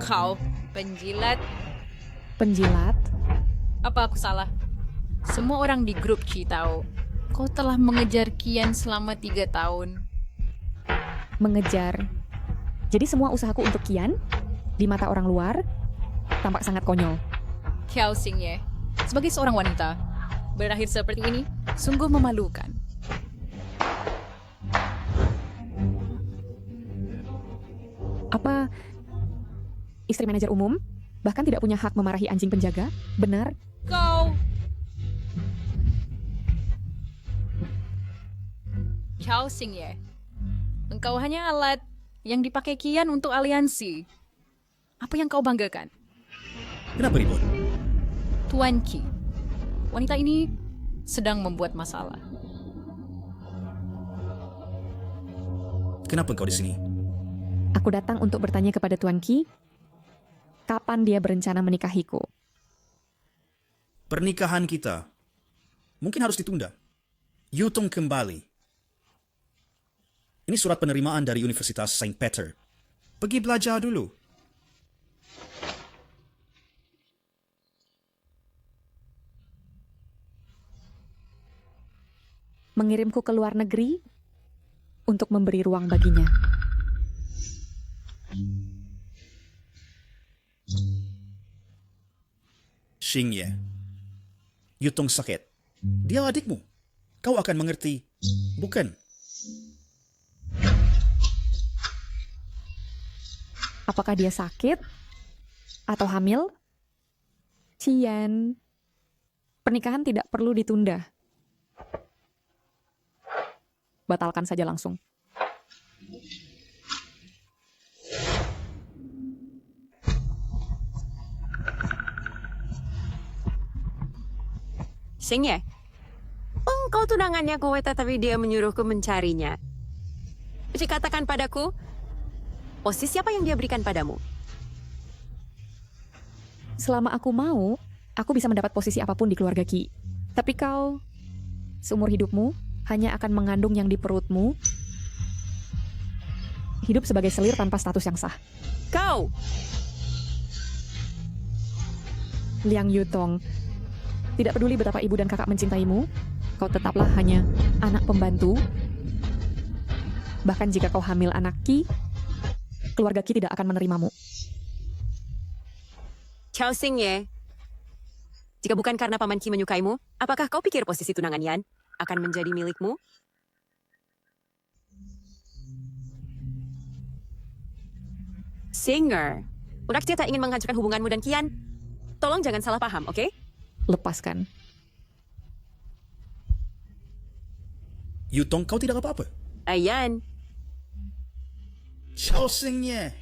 Kau, penjilat. Penjilat? Apa aku salah? Semua orang di grup Ci tahu. Kau telah mengejar Kian selama 3 tahun. Mengejar. Jadi semua usahaku untuk Kian, di mata orang luar, tampak sangat konyol. Kiao Xingye, sebagai seorang wanita, berakhir seperti ini sungguh memalukan. Apa istri manajer umum bahkan tidak punya hak memarahi anjing penjaga? Benar? Kau... Kiao Xingye, engkau hanya alat yang dipakai Kian untuk aliansi. Apa yang kau banggakan? Kenapa ribut? Tuan Qi, wanita ini sedang membuat masalah. Kenapa kau di sini? Aku datang untuk bertanya kepada Tuan Qi, kapan dia berencana menikahiku? Pernikahan kita mungkin harus ditunda. Yutong kembali. Ini surat penerimaan dari Universitas Saint Peter. Pergi belajar dulu. Mengirimku ke luar negeri untuk memberi ruang baginya. Xingye, Yutong sakit. Dia adikmu. Kau akan mengerti, bukan? Apakah dia sakit? Atau hamil? Cian, pernikahan tidak perlu ditunda. Batalkan saja langsung. Xingye, engkau tunangannya kowe tetapi dia menyuruhku mencarinya. Jadi katakan padaku, posisi apa yang dia berikan padamu? Selama aku mau, aku bisa mendapat posisi apapun di keluarga Ki. Tapi kau, seumur hidupmu, hanya akan mengandung yang di perutmu, hidup sebagai selir tanpa status yang sah. Kau! Liang Yutong, tidak peduli betapa ibu dan kakak mencintaimu, kau tetaplah hanya anak pembantu. Bahkan jika kau hamil anak Ki, keluarga Ki tidak akan menerimamu. Chao Xingye, jika bukan karena Paman Qi menyukaimu, apakah kau pikir posisi tunangan Yan akan menjadi milikmu? Singer, udah tak ingin menghancurkan hubunganmu dan Kian. Tolong jangan salah paham, oke? Lepaskan. Yutong, kau tidak apa-apa. Ayan, Xiao Xingye.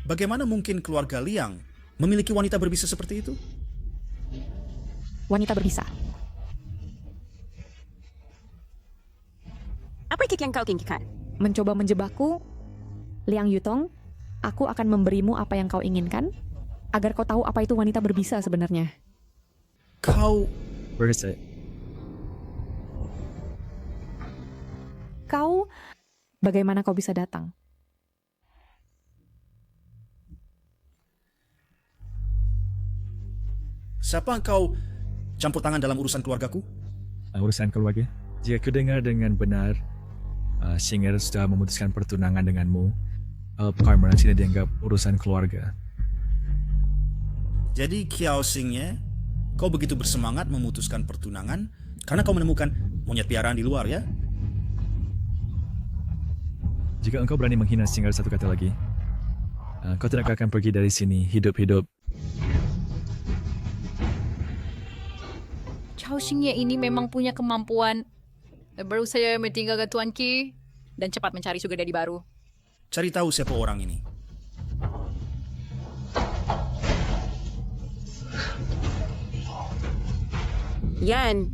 Bagaimana mungkin keluarga Liang memiliki wanita berbisa seperti itu? Wanita berbisa. apa kek yang kau inginkan? Mencoba menjebakku, Liang Yutong, aku akan memberimu apa yang kau inginkan, agar kau tahu apa itu wanita berbisa sebenarnya. Kau... Where is it? Kau, bagaimana kau bisa datang? Siapa kau campur tangan dalam urusan keluargaku? Urusan keluarga? Jika ku dengar dengan benar, Singer sudah memutuskan pertunangan denganmu, karena sini dianggap urusan keluarga. Jadi Kiao Xingye, kau begitu bersemangat memutuskan pertunangan karena kau menemukan monyet piaraan di luar, ya? Jika engkau berani menghina Singer satu kata lagi, kau tidak akan pergi dari sini hidup-hidup. Chao Xingye ini memang punya kemampuan. Baru saya meninggalkan Tuan Qi dan cepat mencari sugar daddy baru. Cari tahu siapa orang ini. Yan,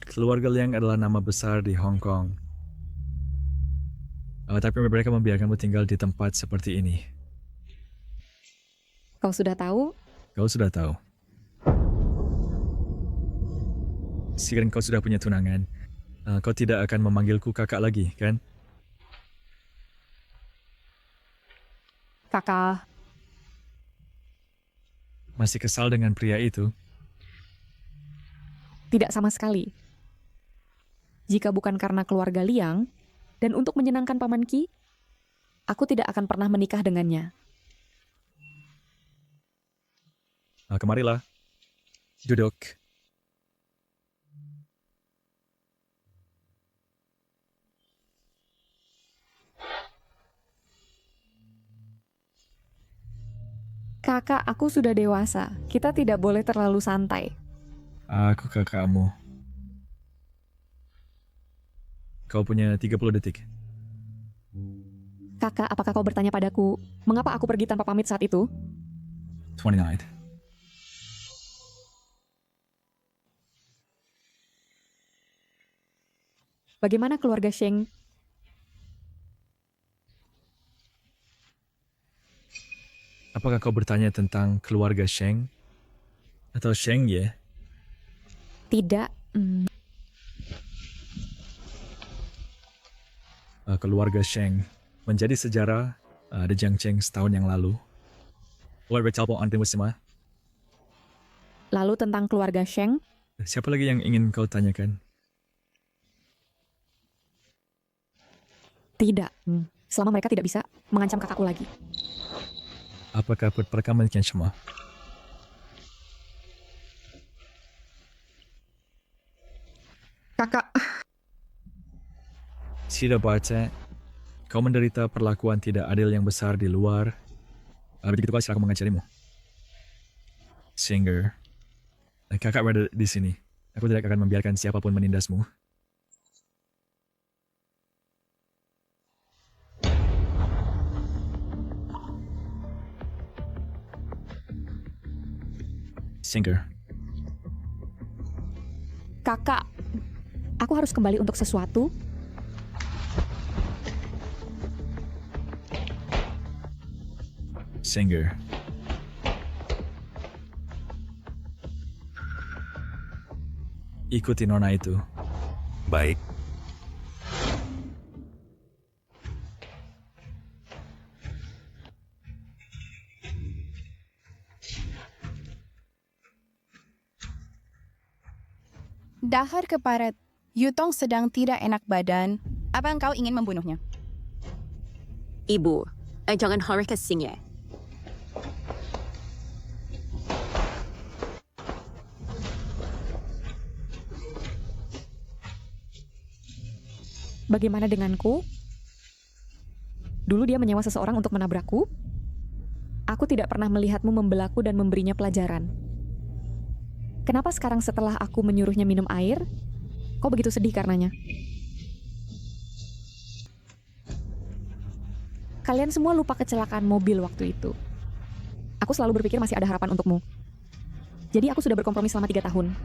Keluarga Liang adalah nama besar di Hong Kong. Tapi mereka membiarkanmu tinggal di tempat seperti ini. Kau sudah tahu? Kau sudah tahu. Sekarang kau sudah punya tunangan. Kau tidak akan memanggilku kakak lagi, kan? Kakak, Masih kesal dengan pria itu? tidak sama sekali. Jika bukan karena keluarga Liang, dan untuk menyenangkan Paman Qi, aku tidak akan pernah menikah dengannya. Kemarilah. Duduk. Kakak, aku sudah dewasa. Kita tidak boleh terlalu santai. Aku kakakmu. Kau punya 30 detik. Kakak, apakah kau bertanya padaku, mengapa aku pergi tanpa pamit saat itu? 29. Bagaimana keluarga Sheng? Apakah kau bertanya tentang keluarga Sheng? Atau Sheng Ye? Tidak. Keluarga Sheng menjadi sejarah di Jiangcheng setahun yang lalu. Lalu tentang keluarga Sheng, Siapa lagi yang ingin kau tanyakan? tidak. Selama mereka tidak bisa mengancam kakakku lagi. Apakah perekaman kian semua? Kakak, Tidak baca. Kau menderita perlakuan tidak adil yang besar di luar. Begitu kau aku mengajarimu. Singer. Kakak berada di sini. Aku tidak akan membiarkan siapapun menindasmu. Singer. kakak, aku harus kembali untuk sesuatu. Singer. Ikuti nona itu. Baik. Dahar keparat, Yutong sedang tidak enak badan. Apa engkau ingin membunuhnya? Ibu, jangan horor ke Sing Ye. Bagaimana denganku? Dulu dia menyewa seseorang untuk menabrakku. Aku tidak pernah melihatmu membelaku dan memberinya pelajaran. Kenapa sekarang setelah aku menyuruhnya minum air, kau begitu sedih karenanya? Kalian semua lupa kecelakaan mobil waktu itu. Aku selalu berpikir masih ada harapan untukmu. Jadi aku sudah berkompromi selama 3 tahun.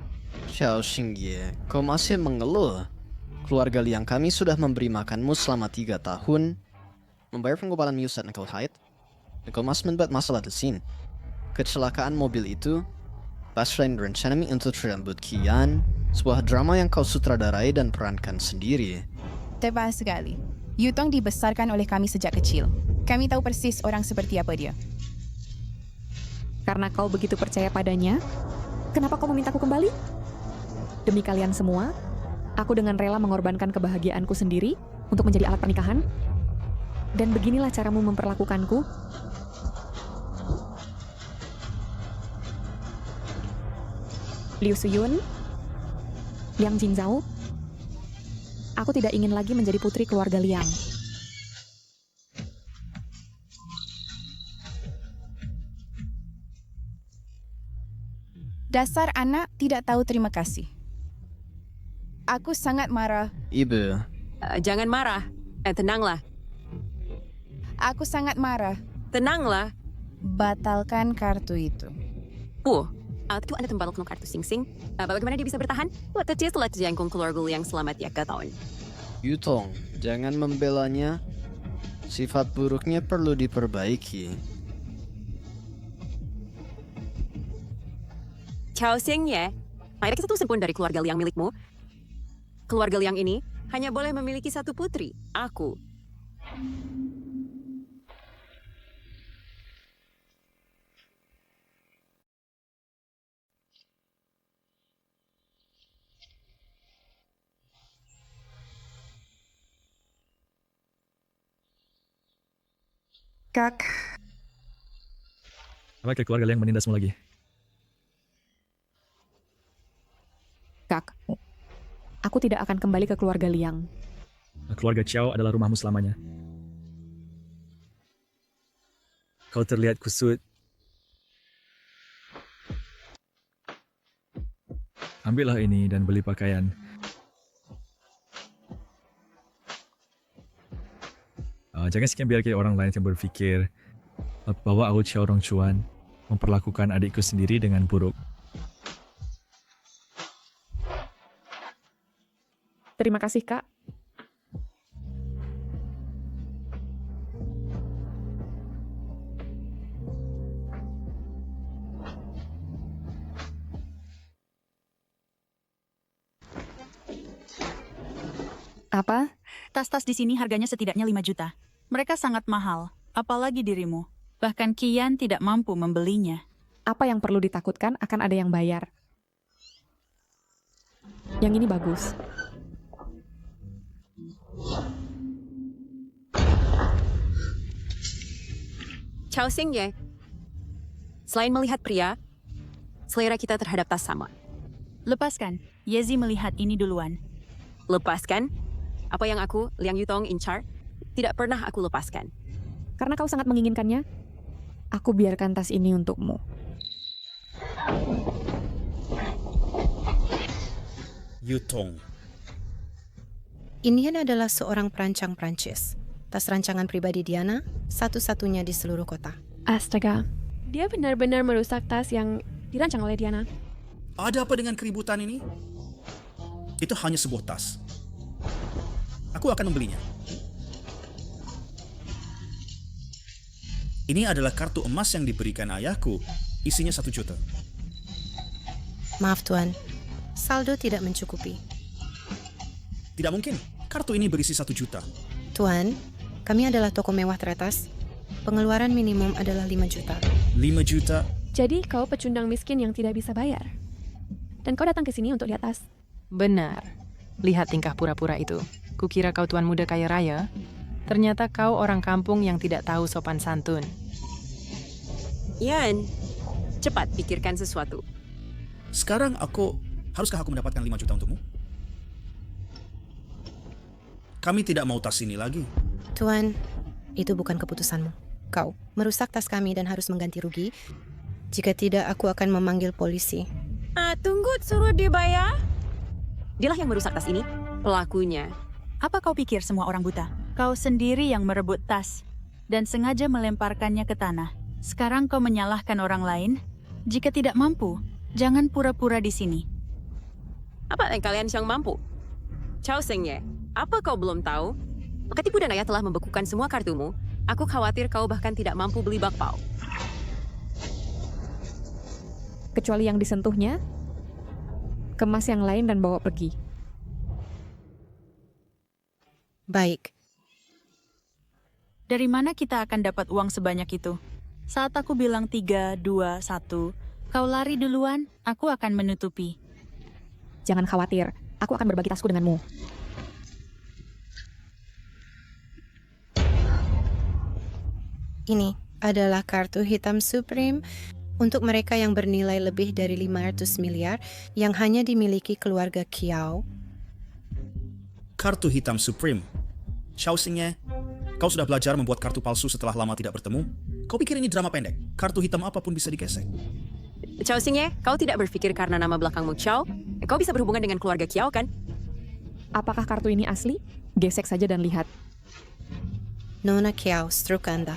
Xiao Xingye, kau masih mengeluh? Keluarga Liang kami sudah memberi makanmu selama 3 tahun, membayar pengobatan saat engkau haid, dan kau masih membuat masalah di sini. Kecelakaan mobil itu, pasrah rencanamu untuk rambut Kian, sebuah drama yang kau sutradarai dan perankan sendiri. Tepat sekali. Yutong dibesarkan oleh kami sejak kecil. Kami tahu persis orang seperti apa dia. Karena kau begitu percaya padanya, kenapa kau memintaku kembali? Demi kalian semua, aku dengan rela mengorbankan kebahagiaanku sendiri untuk menjadi alat pernikahan. Dan beginilah caramu memperlakukanku. Liu Suyun, Liang Jingzhao, aku tidak ingin lagi menjadi putri keluarga Liang. Dasar anak tidak tahu terima kasih. Aku sangat marah. Ibu, Jangan marah. Tenanglah. Aku sangat marah. Tenanglah. Batalkan kartu itu. Bu, Itu ada tembalok no kartu sing-sing. Bagaimana dia bisa bertahan? Waktu dia setelah terjangkung keluarga yang selama 3 tahun. Yutong, jangan membelanya. Sifat buruknya perlu diperbaiki. Chao Xing Ye, mayroon satu pun dari keluarga Liang milikmu. Keluarga Liang ini hanya boleh memiliki satu putri, aku. Kak, Apa ke keluarga yang menindasmu lagi? Kak, aku tidak akan kembali ke keluarga Liang. Keluarga Chow adalah rumahmu selamanya. Kau terlihat kusut. Ambillah ini dan beli pakaian. Jangan sekian biarkan orang lain yang berfikir bahwa aku Chow Rong Chuan memperlakukan adikku sendiri dengan buruk. Terima kasih, Kak. Apa? Tas-tas di sini harganya setidaknya 5 juta. Mereka sangat mahal, apalagi dirimu. Bahkan Kian tidak mampu membelinya. Apa yang perlu ditakutkan akan ada yang bayar. Yang ini bagus. Chao Xing Ye, selain melihat pria, selera kita terhadap tas sama. Lepaskan, Yezi melihat ini duluan. Lepaskan? Apa yang aku, Liang Yutong, incar, tidak pernah aku lepaskan. Karena kau sangat menginginkannya, aku biarkan tas ini untukmu. Yutong. ini adalah seorang perancang Prancis. Tas rancangan pribadi Diana, satu-satunya di seluruh kota. Astaga, dia benar-benar merusak tas yang dirancang oleh Diana. Ada apa dengan keributan ini? Itu hanya sebuah tas. Aku akan membelinya. Ini adalah kartu emas yang diberikan ayahku. Isinya 1 juta. Maaf Tuan, saldo tidak mencukupi. Tidak mungkin. Kartu ini berisi 1 juta. Tuan, kami adalah toko mewah teratas. Pengeluaran minimum adalah 5 juta. 5 juta? Jadi kau pecundang miskin yang tidak bisa bayar. Dan kau datang ke sini untuk lihat tas. Benar. Lihat tingkah pura-pura itu. Kukira kau tuan muda kaya raya. Ternyata kau orang kampung yang tidak tahu sopan santun. Yan, cepat pikirkan sesuatu. Sekarang haruskah aku mendapatkan 5 juta untukmu? Kami tidak mau tas ini lagi. Tuan, itu bukan keputusanmu. Kau merusak tas kami dan harus mengganti rugi. Jika tidak, aku akan memanggil polisi. Tunggu, suruh dibayar. Dialah yang merusak tas ini, pelakunya. Apa kau pikir semua orang buta? Kau sendiri yang merebut tas dan sengaja melemparkannya ke tanah. Sekarang kau menyalahkan orang lain? Jika tidak mampu, jangan pura-pura di sini. Apa yang kalian yang mampu? Chao Xing Ye, apa kau belum tahu? Ketipu dan ayah telah membekukan semua kartumu. Aku khawatir kau bahkan tidak mampu beli bakpao. Kecuali yang disentuhnya, kemas yang lain dan bawa pergi. Baik. Dari mana kita akan dapat uang sebanyak itu? Saat aku bilang 3, 2, 1, kau lari duluan, aku akan menutupi. Jangan khawatir, aku akan berbagi tasku denganmu. Ini adalah kartu hitam Supreme untuk mereka yang bernilai lebih dari 500 miliar yang hanya dimiliki keluarga Kiao. Kartu hitam Supreme. Chao Xing Ye, kau sudah belajar membuat kartu palsu setelah lama tidak bertemu? Kau pikir ini drama pendek? Kartu hitam apapun bisa digesek. Chao Xing Ye, kau tidak berpikir karena nama belakangmu Chao, kau bisa berhubungan dengan keluarga Kiao kan? Apakah kartu ini asli? Gesek saja dan lihat. Nona Kiao, struk Anda.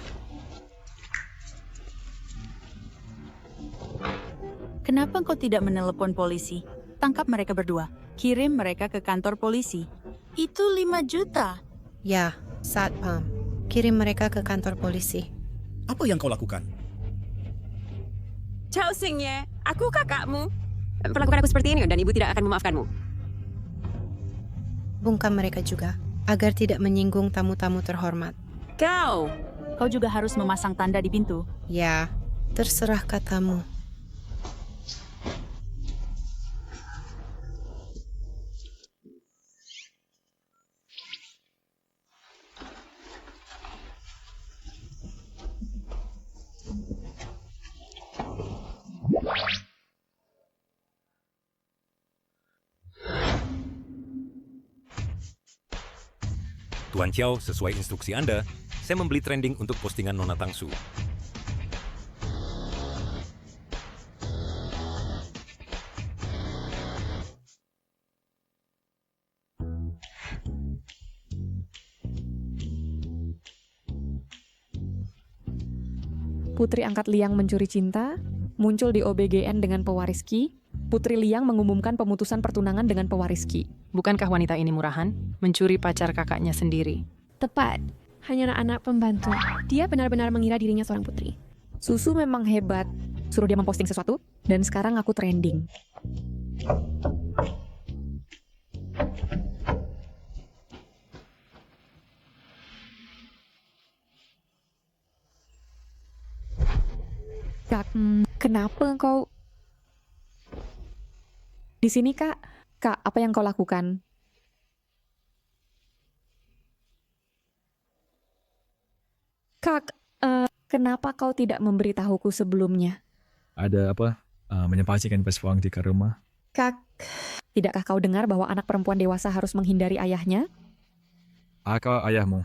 Kenapa kau tidak menelepon polisi? Tangkap mereka berdua. Kirim mereka ke kantor polisi. Itu 5 juta. Ya, Satpam. Kirim mereka ke kantor polisi. Apa yang kau lakukan? Chao Xingye, aku kakakmu. Perlakukan aku seperti ini dan ibu tidak akan memaafkanmu. Bungkam mereka juga, agar tidak menyinggung tamu-tamu terhormat. Kau juga harus memasang tanda di pintu. Ya, terserah katamu. Tuan Chiao, sesuai instruksi Anda, saya membeli trending untuk postingan Nona Tangsu. Putri angkat Liang mencuri cinta, muncul di OBGN dengan pewaris Qi. Putri Liang mengumumkan pemutusan pertunangan dengan pewaris Qi. Bukankah wanita ini murahan? Mencuri pacar kakaknya sendiri. Tepat. Hanyalah anak pembantu. Dia benar-benar mengira dirinya seorang putri. Susu memang hebat. Suruh dia memposting sesuatu, dan sekarang aku trending. Kak, kenapa engkau... Di sini, Kak. Kak, apa yang kau lakukan? Kak, kenapa kau tidak memberitahuku sebelumnya? Ada apa? Menyepacikan pesuang di rumah. Kak, tidakkah kau dengar bahwa anak perempuan dewasa harus menghindari ayahnya? Aku ayahmu.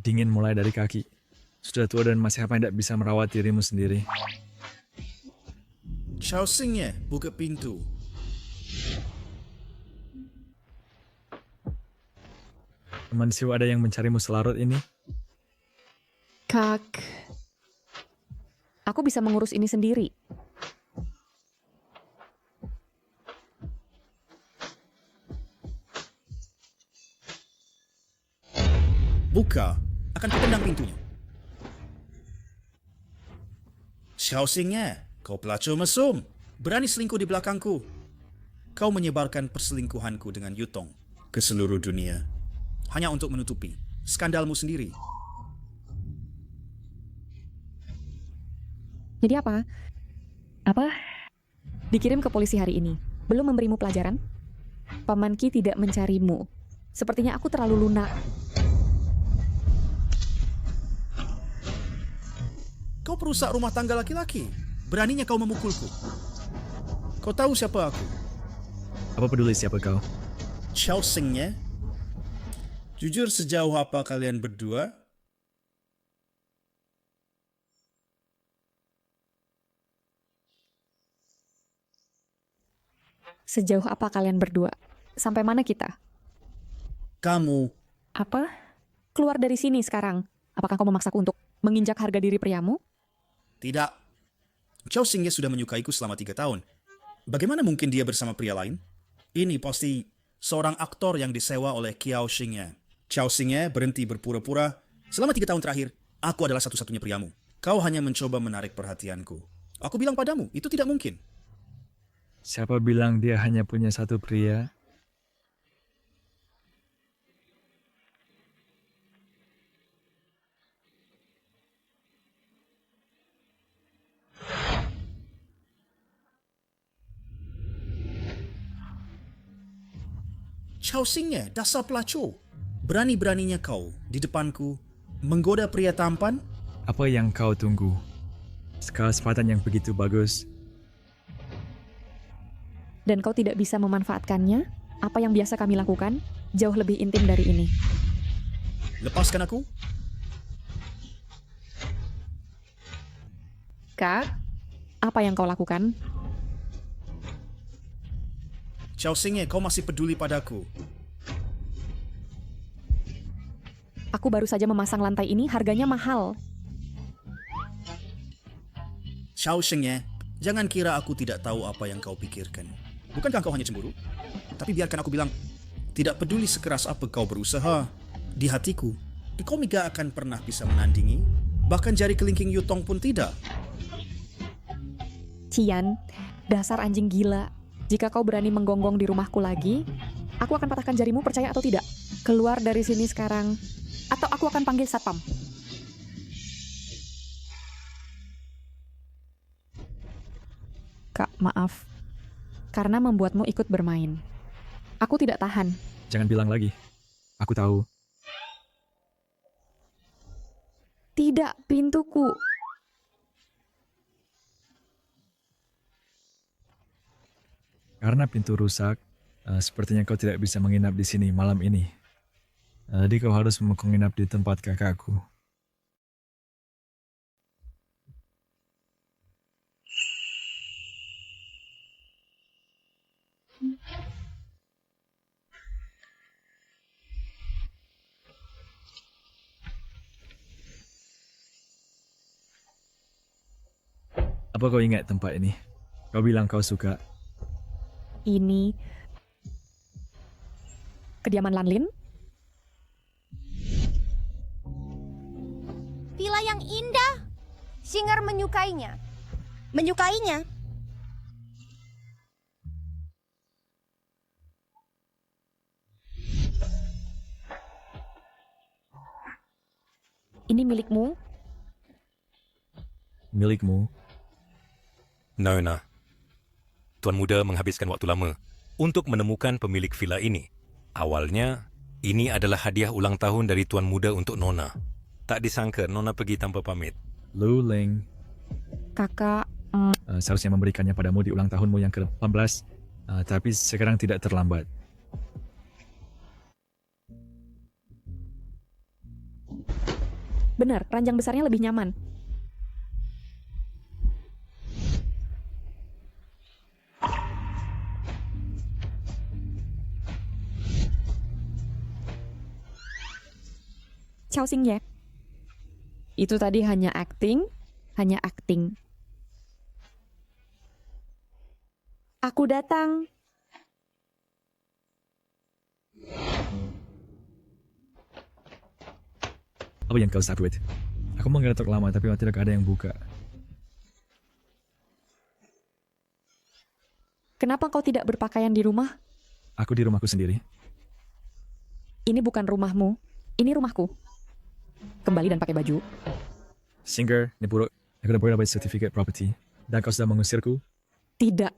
Dingin mulai dari kaki. Sudah tua dan masih apa tidak bisa merawat dirimu sendiri. Chao Xingye, buka pintu. Teman Siu ada yang mencarimu selarut ini? Kak, aku bisa mengurus ini sendiri. Buka, akan kutendang pintunya. Chao Xingye, kau pelacur mesum. Berani selingkuh di belakangku. Kau menyebarkan perselingkuhanku dengan Yutong ke seluruh dunia. Hanya untuk menutupi skandalmu sendiri. Jadi apa? Apa? Dikirim ke polisi hari ini. Belum memberimu pelajaran? Paman Qi tidak mencarimu. Sepertinya aku terlalu lunak. Kau perusak rumah tangga laki-laki. Beraninya kau memukulku. Kau tahu siapa aku? Apa peduli siapa kau? Chao Xingye. Jujur sejauh apa kalian berdua? Sejauh apa kalian berdua? Sampai mana kita? Kamu. Apa? Keluar dari sini sekarang. Apakah kau memaksaku untuk menginjak harga diri priamu? Tidak. Chao Xingye sudah menyukaiku selama 3 tahun. Bagaimana mungkin dia bersama pria lain? Ini pasti seorang aktor yang disewa oleh Kiao Xingye. Chao Xingye berhenti berpura-pura. Selama 3 tahun terakhir, aku adalah satu-satunya priamu. Kau hanya mencoba menarik perhatianku. Aku bilang padamu, itu tidak mungkin. Siapa bilang dia hanya punya satu pria? Chao Xingye, dasar pelacur. Berani-beraninya kau di depanku menggoda pria tampan? Apa yang kau tunggu? Kesempatan yang begitu bagus. Dan kau tidak bisa memanfaatkannya? Apa yang biasa kami lakukan? Jauh lebih intim dari ini. Lepaskan aku. Kak, apa yang kau lakukan? Chao Xingye, kau masih peduli padaku. Aku baru saja memasang lantai ini, harganya mahal. Chao Xingye, jangan kira aku tidak tahu apa yang kau pikirkan. Bukankah kau hanya cemburu? Tapi biarkan aku bilang, tidak peduli sekeras apa kau berusaha, di hatiku, kau gak akan pernah bisa menandingi, bahkan jari kelingking Yutong pun tidak. Cian, dasar anjing gila. Jika kau berani menggonggong di rumahku lagi, aku akan patahkan jarimu, percaya atau tidak. Keluar dari sini sekarang, atau aku akan panggil satpam. Kak, maaf. Karena membuatmu ikut bermain. Aku tidak tahan. Jangan bilang lagi. Aku tahu. Tidak, pintuku. Karena pintu rusak, sepertinya kau tidak bisa menginap di sini malam ini. Jadi kau harus menginap di tempat kakakku. Apa kau ingat tempat ini? Kau bilang kau suka. Ini kediaman Lanlin. Villa yang indah. Singer menyukainya. Menyukainya. Ini milikmu. Milikmu. Nona, Tuan Muda menghabiskan waktu lama untuk menemukan pemilik villa ini. Awalnya, ini adalah hadiah ulang tahun dari Tuan Muda untuk Nona. Tak disangka Nona pergi tanpa pamit. Lu Ling. Kakak, seharusnya memberikannya padamu di ulang tahunmu yang ke-18, tapi sekarang tidak terlambat. benar, ranjang besarnya lebih nyaman. Chao Xingye. Itu tadi hanya acting, hanya acting. Aku datang. Apa yang kau sakit? Aku menggerak lama tapi tidak ada yang buka. Kenapa kau tidak berpakaian di rumah? Aku di rumahku sendiri. Ini bukan rumahmu, ini rumahku. Kembali dan pakai baju. Singer, ini buruk. Aku sudah dapat sertifikat property. Dan kau sudah mengusirku? Tidak.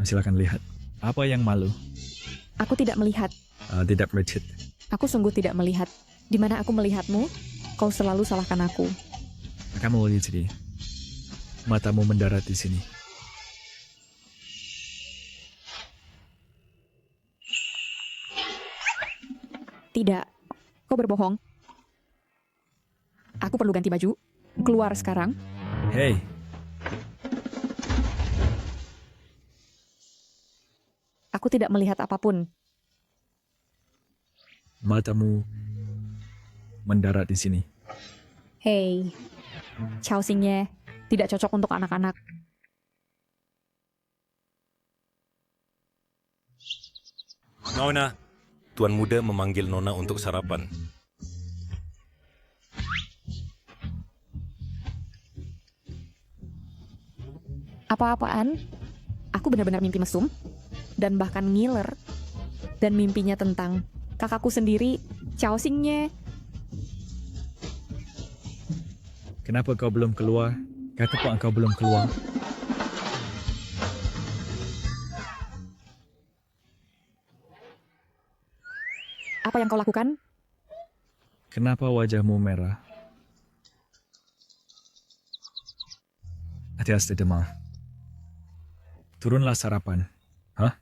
Silakan lihat. Apa yang malu? Aku tidak melihat. Tidak Richard. Aku sungguh tidak melihat. Di mana aku melihatmu, kau selalu salahkan aku. Kamu lihat sini. Matamu mendarat di sini. Tidak. Kau berbohong. Aku perlu ganti baju. Keluar sekarang. Hey. Aku tidak melihat apapun. Matamu mendarat di sini. Hey. Chao Xingye. Tidak cocok untuk anak-anak. Nona, Tuan Muda memanggil Nona untuk sarapan. Apa-apaan? Aku benar-benar mimpi mesum. Dan bahkan ngiler. Dan mimpinya tentang kakakku sendiri, Chao Xingye. Kenapa kau belum keluar? Kata Pak kau belum keluar. Apa yang kau lakukan? Kenapa wajahmu merah? Hati-hati demam. Turunlah sarapan. Hah?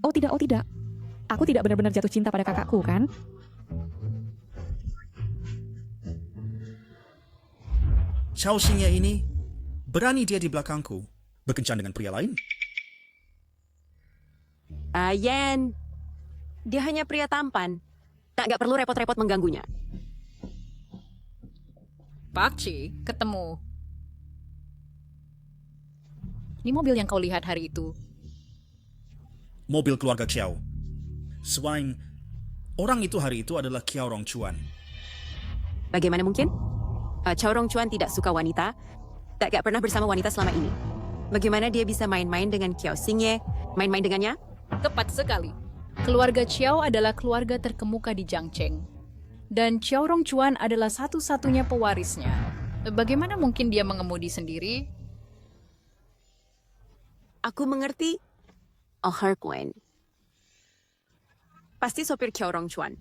Oh tidak, oh tidak. Aku tidak benar-benar jatuh cinta pada kakakku, kan? Chao Xingye ini, berani dia di belakangku berkencan dengan pria lain? Yan, dia hanya pria tampan. Tak perlu repot-repot mengganggunya. Pak Ci, ketemu. Ini mobil yang kau lihat hari itu. Mobil keluarga Kiao. Selain orang itu hari itu adalah Kiao Rongchuan. Bagaimana mungkin? Chao Rongchuan tidak suka wanita, tak pernah bersama wanita selama ini. Bagaimana dia bisa main-main dengan Kiao Xingye, main-main dengannya? Tepat sekali. Keluarga Chiao adalah keluarga terkemuka di Jiangcheng. Dan Chiao Rongchuan adalah satu-satunya pewarisnya. Bagaimana mungkin dia mengemudi sendiri? Aku mengerti. Oh, Harkwen. Pasti sopir Kiao Rongchuan.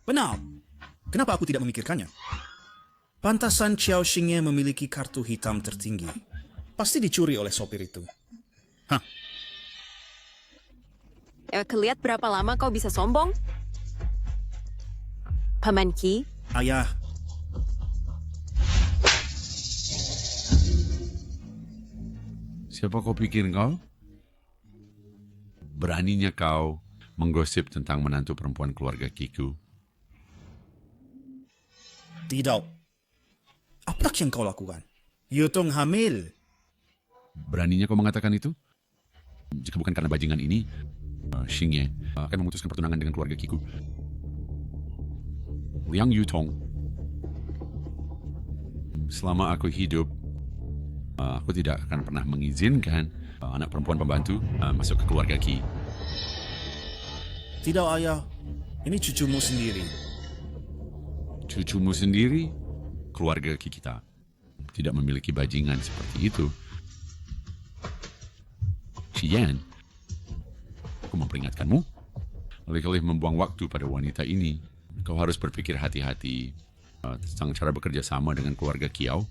Benar. Kenapa aku tidak memikirkannya? Pantasan Chao Xingye memiliki kartu hitam tertinggi. Pasti dicuri oleh sopir itu. Hah. Kelihat berapa lama kau bisa sombong? Paman Ki? Ayah. Siapa kau pikir kau? Beraninya kau menggosip tentang menantu perempuan keluarga Kiku. Tidak. Apa yang kau lakukan? Yutong hamil. Beraninya kau mengatakan itu? Jika bukan karena bajingan ini, Xingye akan memutuskan pertunangan dengan keluarga Kiku. Liang Yutong. Selama aku hidup, aku tidak akan pernah mengizinkan anak perempuan pembantu masuk ke keluarga Ki. Tidak, ayah. Ini cucumu sendiri. Cucumu sendiri? Keluarga Ki kita tidak memiliki bajingan seperti itu. Xian, aku memperingatkanmu. Alih-alih membuang waktu pada wanita ini, kau harus berpikir hati-hati tentang cara bekerja sama dengan keluarga Kiao.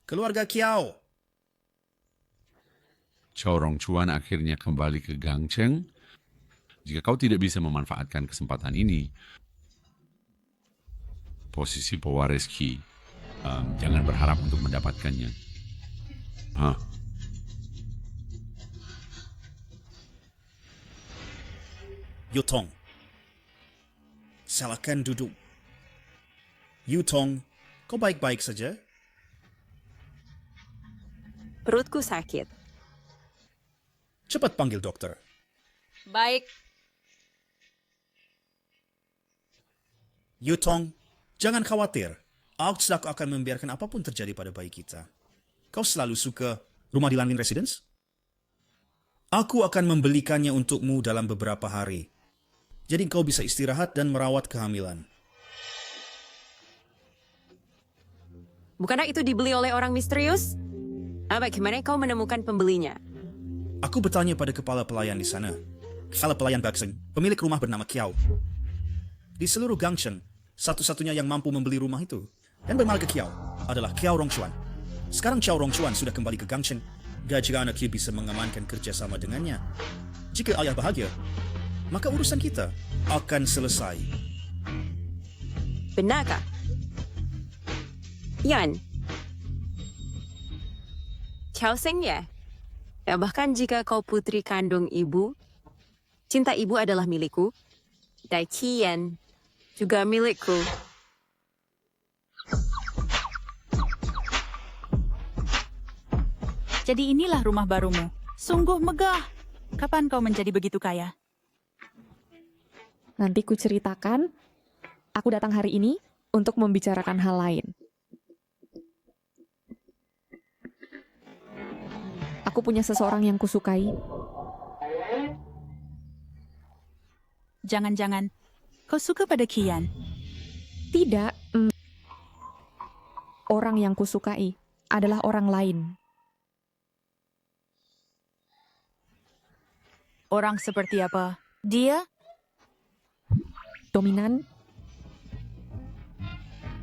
Keluarga Kiao. Chao Rongchuan akhirnya kembali ke Gangcheng. Jika kau tidak bisa memanfaatkan kesempatan ini, posisi pewaris Ki, jangan berharap untuk mendapatkannya. Hah? Yutong. Silakan duduk. Yutong, kau baik-baik saja? Perutku sakit. Cepat panggil dokter. Baik. Yutong, jangan khawatir. Aku akan membiarkan apapun terjadi pada bayi kita. Kau selalu suka rumah di Lanlin Residence? Aku akan membelikannya untukmu dalam beberapa hari. Jadi kau bisa istirahat dan merawat kehamilan. Bukankah itu dibeli oleh orang misterius? Bagaimana kau menemukan pembelinya? Aku bertanya pada kepala pelayan di sana. Kepala pelayan Baxeng, pemilik rumah bernama Kiao. Di seluruh Gangcheng, satu-satunya yang mampu membeli rumah itu dan bermarga Kiao adalah Kiao Rongchuan. Sekarang Kiao Rongchuan sudah kembali ke Gangcheng. Jika anaknya bisa mengamankan kerjasama dengannya. Jika ayah bahagia, maka urusan kita akan selesai. Benarkah? Yan. Chao Xingye. Bahkan jika kau putri kandung ibu, cinta ibu adalah milikku. Dan Qian juga milikku. Jadi inilah rumah barumu. Sungguh megah. Kapan kau menjadi begitu kaya? Nanti ku ceritakan, aku datang hari ini untuk membicarakan hal lain. Aku punya seseorang yang kusukai. Jangan-jangan kau suka pada Qian? Tidak. Orang yang kusukai adalah orang lain. Orang seperti apa? Dia? Dominan.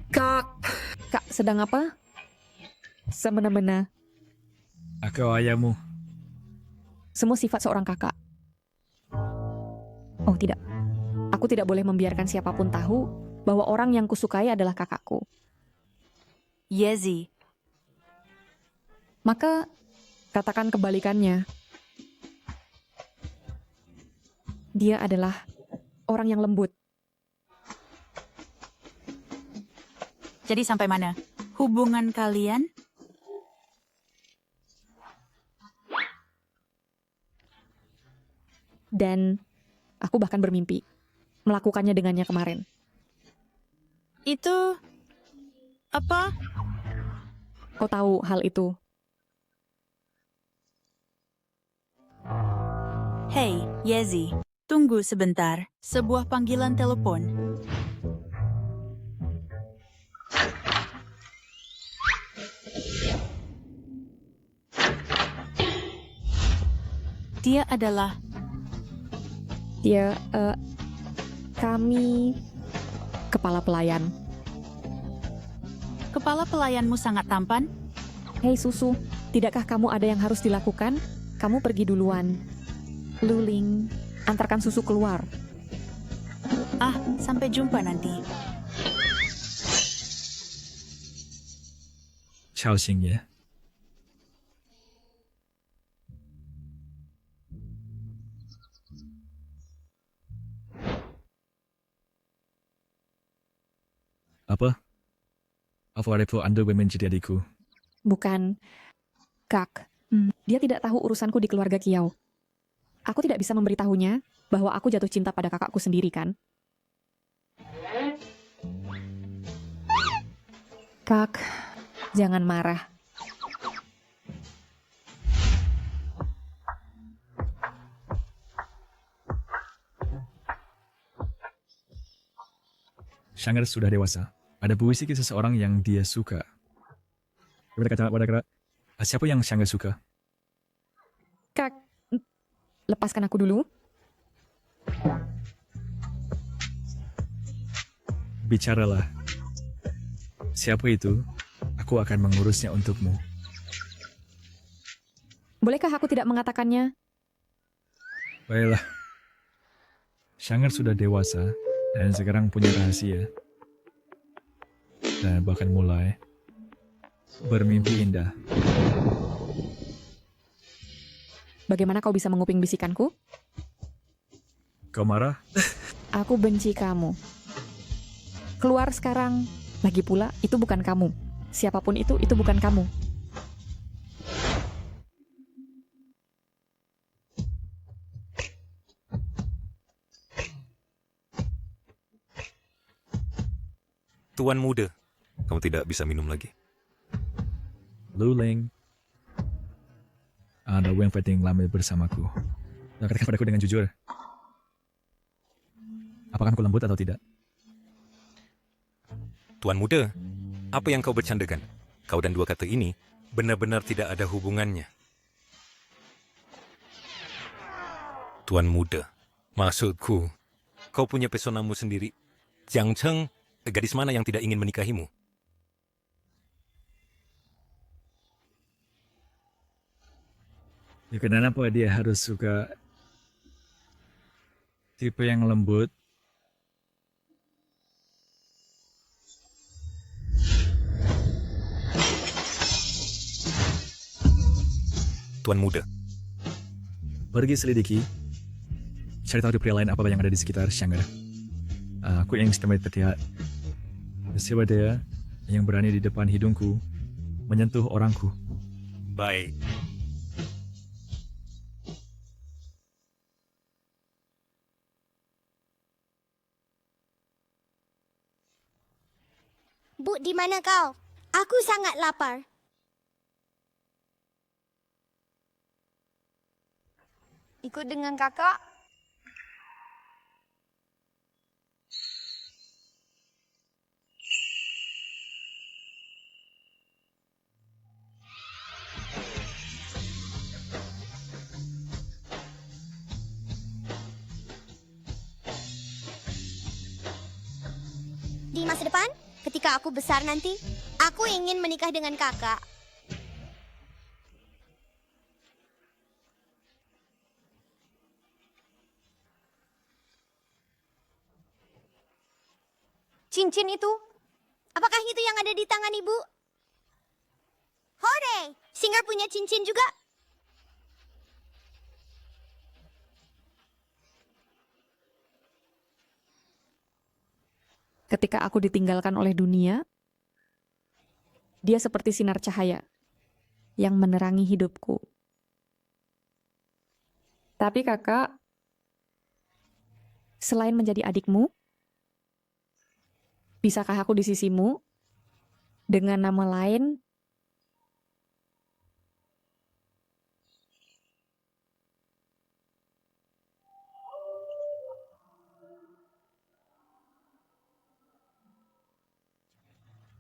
Kak, sedang apa? Semena-mena. Aku ayahmu. Semua sifat seorang kakak. Oh tidak, aku tidak boleh membiarkan siapapun tahu bahwa orang yang kusukai adalah kakakku. Yezi, Maka katakan kebalikannya. Dia adalah orang yang lembut. jadi sampai mana? Hubungan kalian? Dan aku bahkan bermimpi melakukannya dengannya kemarin. Itu... apa? Kau tahu hal itu? Hei, Yezi, tunggu sebentar. Sebuah panggilan telepon. Dia adalah... Kami kepala pelayan. Kepala pelayanmu sangat tampan? Hei Susu, tidakkah kamu ada yang harus dilakukan? Kamu pergi duluan. Luling, antarkan Susu keluar. Ah, sampai jumpa nanti. Xiao Xingye. Apa? Apa itu Anda menjadi adikku? Bukan, Kak. Dia tidak tahu urusanku di keluarga Kiau. Aku tidak bisa memberitahunya bahwa aku jatuh cinta pada kakakku sendiri, kan? Kak, jangan marah. Shang'er sudah dewasa. Ada puisi seseorang yang dia suka. Siapa yang Shang'er suka? Kak, lepaskan aku dulu. Bicaralah. Siapa itu? Aku akan mengurusnya untukmu. Bolehkah aku tidak mengatakannya? Baiklah. Shang'er sudah dewasa dan sekarang punya rahasia. Dan bahkan mulai bermimpi indah. Bagaimana kau bisa menguping bisikanku? Kau marah? Aku benci kamu. Keluar sekarang. Lagi pula, itu bukan kamu. Siapapun itu bukan kamu. Tuan muda, kamu tidak bisa minum lagi. Luling. Ada Wang Fighting lama bersamaku. Katakan padaku dengan jujur. Apakah aku lembut atau tidak? Tuan muda, apa yang kau bercandakan? Kau dan dua kata ini benar-benar tidak ada hubungannya. Tuan muda, maksudku, kau punya pesonamu sendiri. Jiang Cheng, gadis mana yang tidak ingin menikahimu? Ya, kenapa dia harus suka tipe yang lembut? Tuan muda. Pergi selidiki. Cari tahu di pria lain apa yang ada di sekitar Shang'er. Aku ingin setempat terlihat. Siapa dia yang berani di depan hidungku menyentuh orangku? Baik. Bu, di mana kau? Aku sangat lapar. Ikut dengan kakak. Di masa depan, ketika aku besar nanti, aku ingin menikah dengan kakak. cincin itu? Apakah itu yang ada di tangan ibu? Hore! Singer punya cincin juga. Ketika aku ditinggalkan oleh dunia, dia seperti sinar cahaya yang menerangi hidupku. Tapi kakak, selain menjadi adikmu, bisakah aku di sisimu dengan nama lain?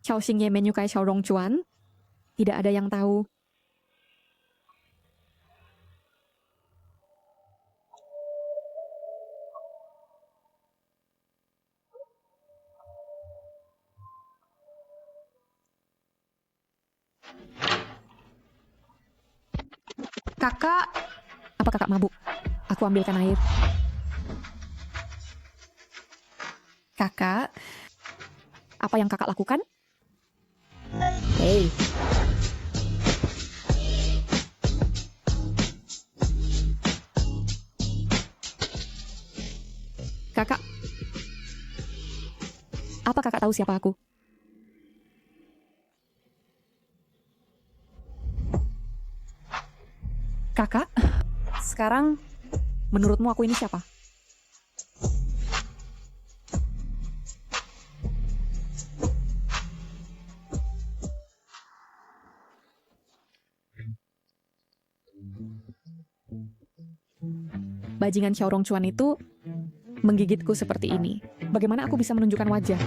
Xiao Xingye menyukai Xiao Rongchuan? Tidak ada yang tahu. Kakak, apa kakak mabuk? Aku ambilkan air. Kakak, apa yang kakak lakukan? Hei. Kakak, apa kakak tahu siapa aku? Kakak, sekarang menurutmu aku ini siapa? Bajingan Xiao Rongchuan itu menggigitku seperti ini. Bagaimana aku bisa menunjukkan wajah?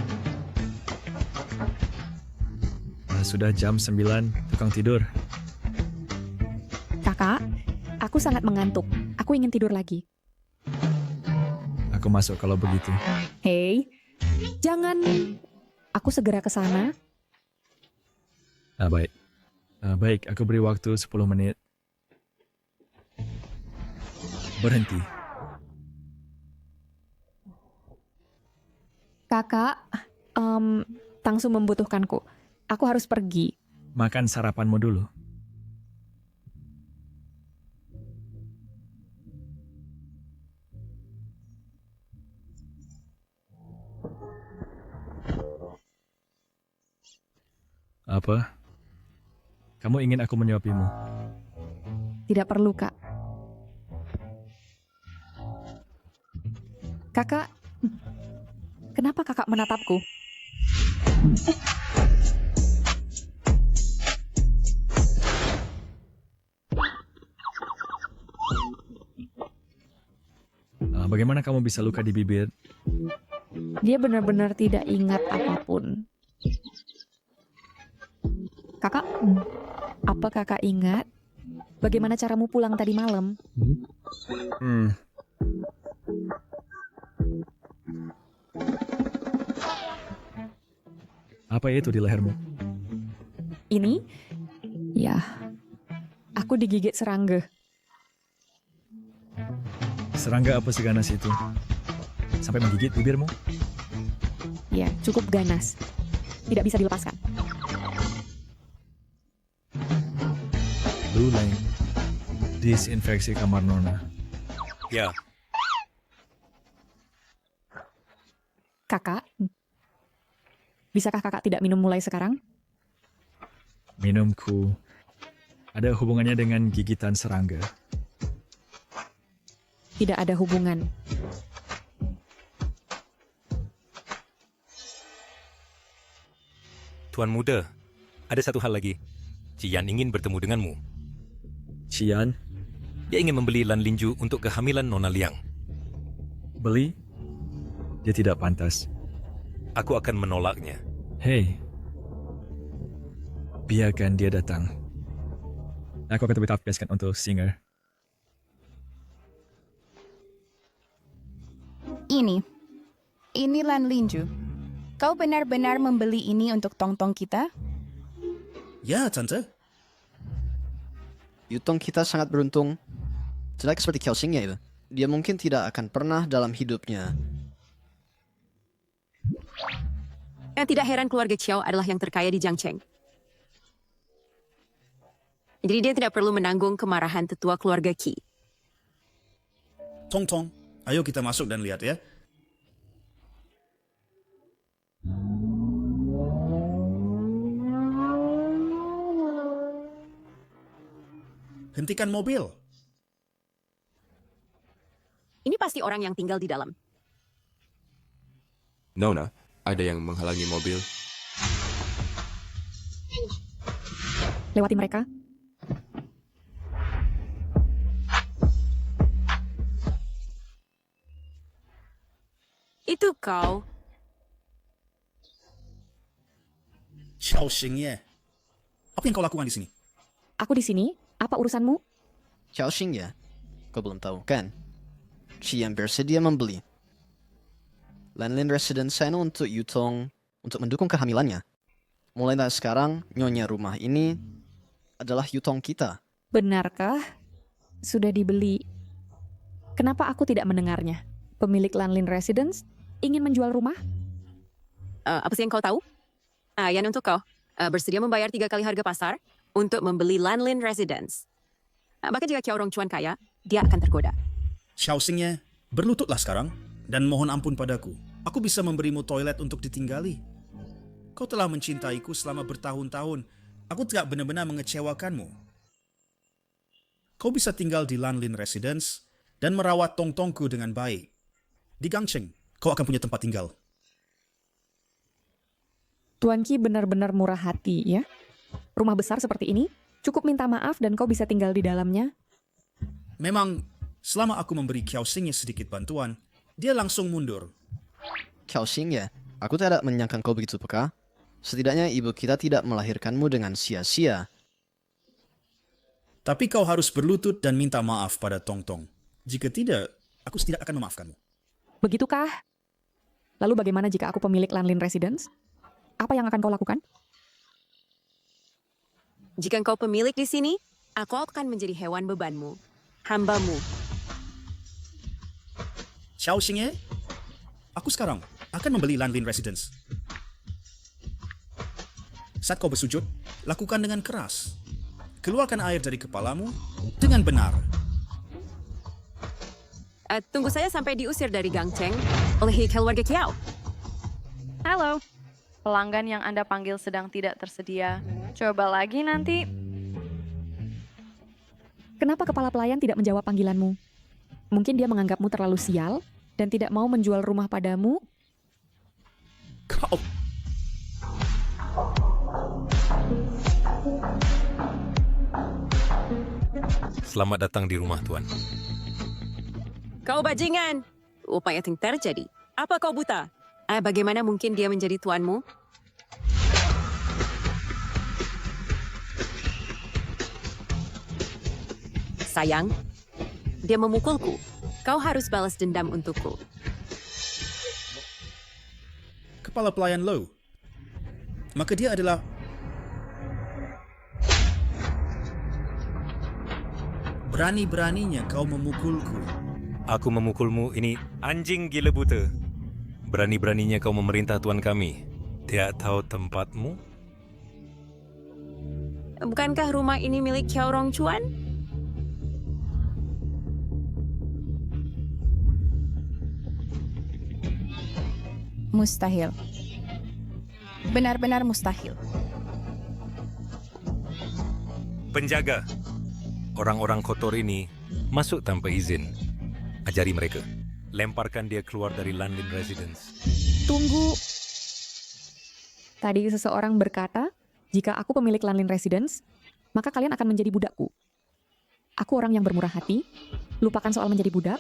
Sudah jam 9, tukang tidur. Kakak, aku sangat mengantuk. Aku ingin tidur lagi. Aku masuk kalau begitu. Hei, jangan. Aku segera ke sana. Baik. Baik, aku beri waktu 10 menit. Berhenti. Kakak, Tangsu membutuhkanku. Aku harus pergi. Makan sarapanmu dulu. Apa? Kamu ingin aku menyuapimu? Tidak perlu, Kak. Kakak, kenapa kakak menatapku? Bagaimana kamu bisa luka di bibir? Dia benar-benar tidak ingat apapun. Kakak, apa kakak ingat bagaimana caramu pulang tadi malam? Apa itu di lehermu? Ini? Ya, aku digigit serangga. Serangga apa seganas itu? Sampai menggigit bibirmu? Ya, cukup ganas. Tidak bisa dilepaskan. Luleng. Disinfeksi kamar Nona. Ya, Kakak, bisakah kakak tidak minum mulai sekarang? Minumku ada hubungannya dengan gigitan serangga. Tidak ada hubungan. Tuan Muda, ada satu hal lagi. Cian ingin bertemu denganmu. Cian? Dia ingin membeli Lan Linju untuk kehamilan Nona Liang. Beli? Dia tidak pantas. Aku akan menolaknya. Hei, biarkan dia datang. Aku akan terbiaskan untuk Singer. Ini Lan Linju. Kau benar-benar membeli ini untuk tong-tong kita? Ya, Tante. Yutong kita sangat beruntung. Jelek seperti Xiao Xingye itu. Dia mungkin tidak akan pernah dalam hidupnya Tidak heran keluarga Qiao adalah yang terkaya di Jiangcheng. Jadi dia tidak perlu menanggung kemarahan tetua keluarga Qi. Tong Tong, ayo kita masuk dan lihat ya. Hentikan mobil. Ini pasti orang yang tinggal di dalam. Nona, ada yang menghalangi mobil. Lewati mereka. Itu kau. Xiao Xingye. Apa yang kau lakukan di sini? Aku di sini. Apa urusanmu? Xiao Xingye, kau belum tahu kan? Qian bersedia membeli Lanlin Residence sana untuk Yutong untuk mendukung kehamilannya. Mulai dari sekarang, nyonya rumah ini adalah Yutong kita. Benarkah? Sudah dibeli. Kenapa aku tidak mendengarnya? Pemilik Lanlin Residence ingin menjual rumah? Apa sih yang kau tahu? Yan untuk kau. Bersedia membayar 3 kali harga pasar untuk membeli Lanlin Residence. Bahkan jika Qiao Rongchuan kaya, dia akan tergoda. Xiao Xingye, berlututlah sekarang dan mohon ampun padaku. Aku bisa memberimu toilet untuk ditinggali. Kau telah mencintaiku selama bertahun-tahun. Aku tidak benar-benar mengecewakanmu. Kau bisa tinggal di Lanlin Residence dan merawat tong-tongku dengan baik. Di Gangcheng, kau akan punya tempat tinggal. Tuan Qi benar-benar murah hati, ya? Rumah besar seperti ini, cukup minta maaf dan kau bisa tinggal di dalamnya. Memang, selama aku memberi Qiao Xingye sedikit bantuan, dia langsung mundur. Qiao Xingye, aku tidak menyangka kau begitu peka. Setidaknya ibu kita tidak melahirkanmu dengan sia-sia. Tapi kau harus berlutut dan minta maaf pada Tong Tong. Jika tidak, aku tidak akan memaafkanmu. Begitukah? Lalu bagaimana jika aku pemilik Lanlin Residence? Apa yang akan kau lakukan? Jika kau pemilik di sini, aku akan menjadi hewan bebanmu, hambamu. Xiao Xingye, aku sekarang akan membeli Lanlin Residence. Saat kau bersujud, lakukan dengan keras. Keluarkan air dari kepalamu dengan benar. Tunggu saya sampai diusir dari Gangcheng oleh keluarga Qiao. Halo, pelanggan yang Anda panggil sedang tidak tersedia. Coba lagi nanti. Kenapa kepala pelayan tidak menjawab panggilanmu? Mungkin dia menganggapmu terlalu sial dan tidak mau menjual rumah padamu. Kau... Selamat datang di rumah, Tuan. Kau bajingan. Apa yang terjadi? Apa kau buta? Bagaimana mungkin dia menjadi tuanmu? Sayang, dia memukulku. Kau harus balas dendam untukku. Kepala pelayan Low. Maka dia adalah... Berani-beraninya kau memukulku. Aku memukulmu, ini anjing gila buta. Berani-beraninya kau memerintah tuan kami. Tidak tahu tempatmu? Bukankah rumah ini milik Qiao Rongchuan? Mustahil. Benar-benar mustahil. Penjaga. Orang-orang kotor ini masuk tanpa izin. Ajari mereka. Lemparkan dia keluar dari Lanlin Residence. Tunggu. Tadi seseorang berkata, jika aku pemilik Lanlin Residence, maka kalian akan menjadi budakku. Aku orang yang bermurah hati. Lupakan soal menjadi budak.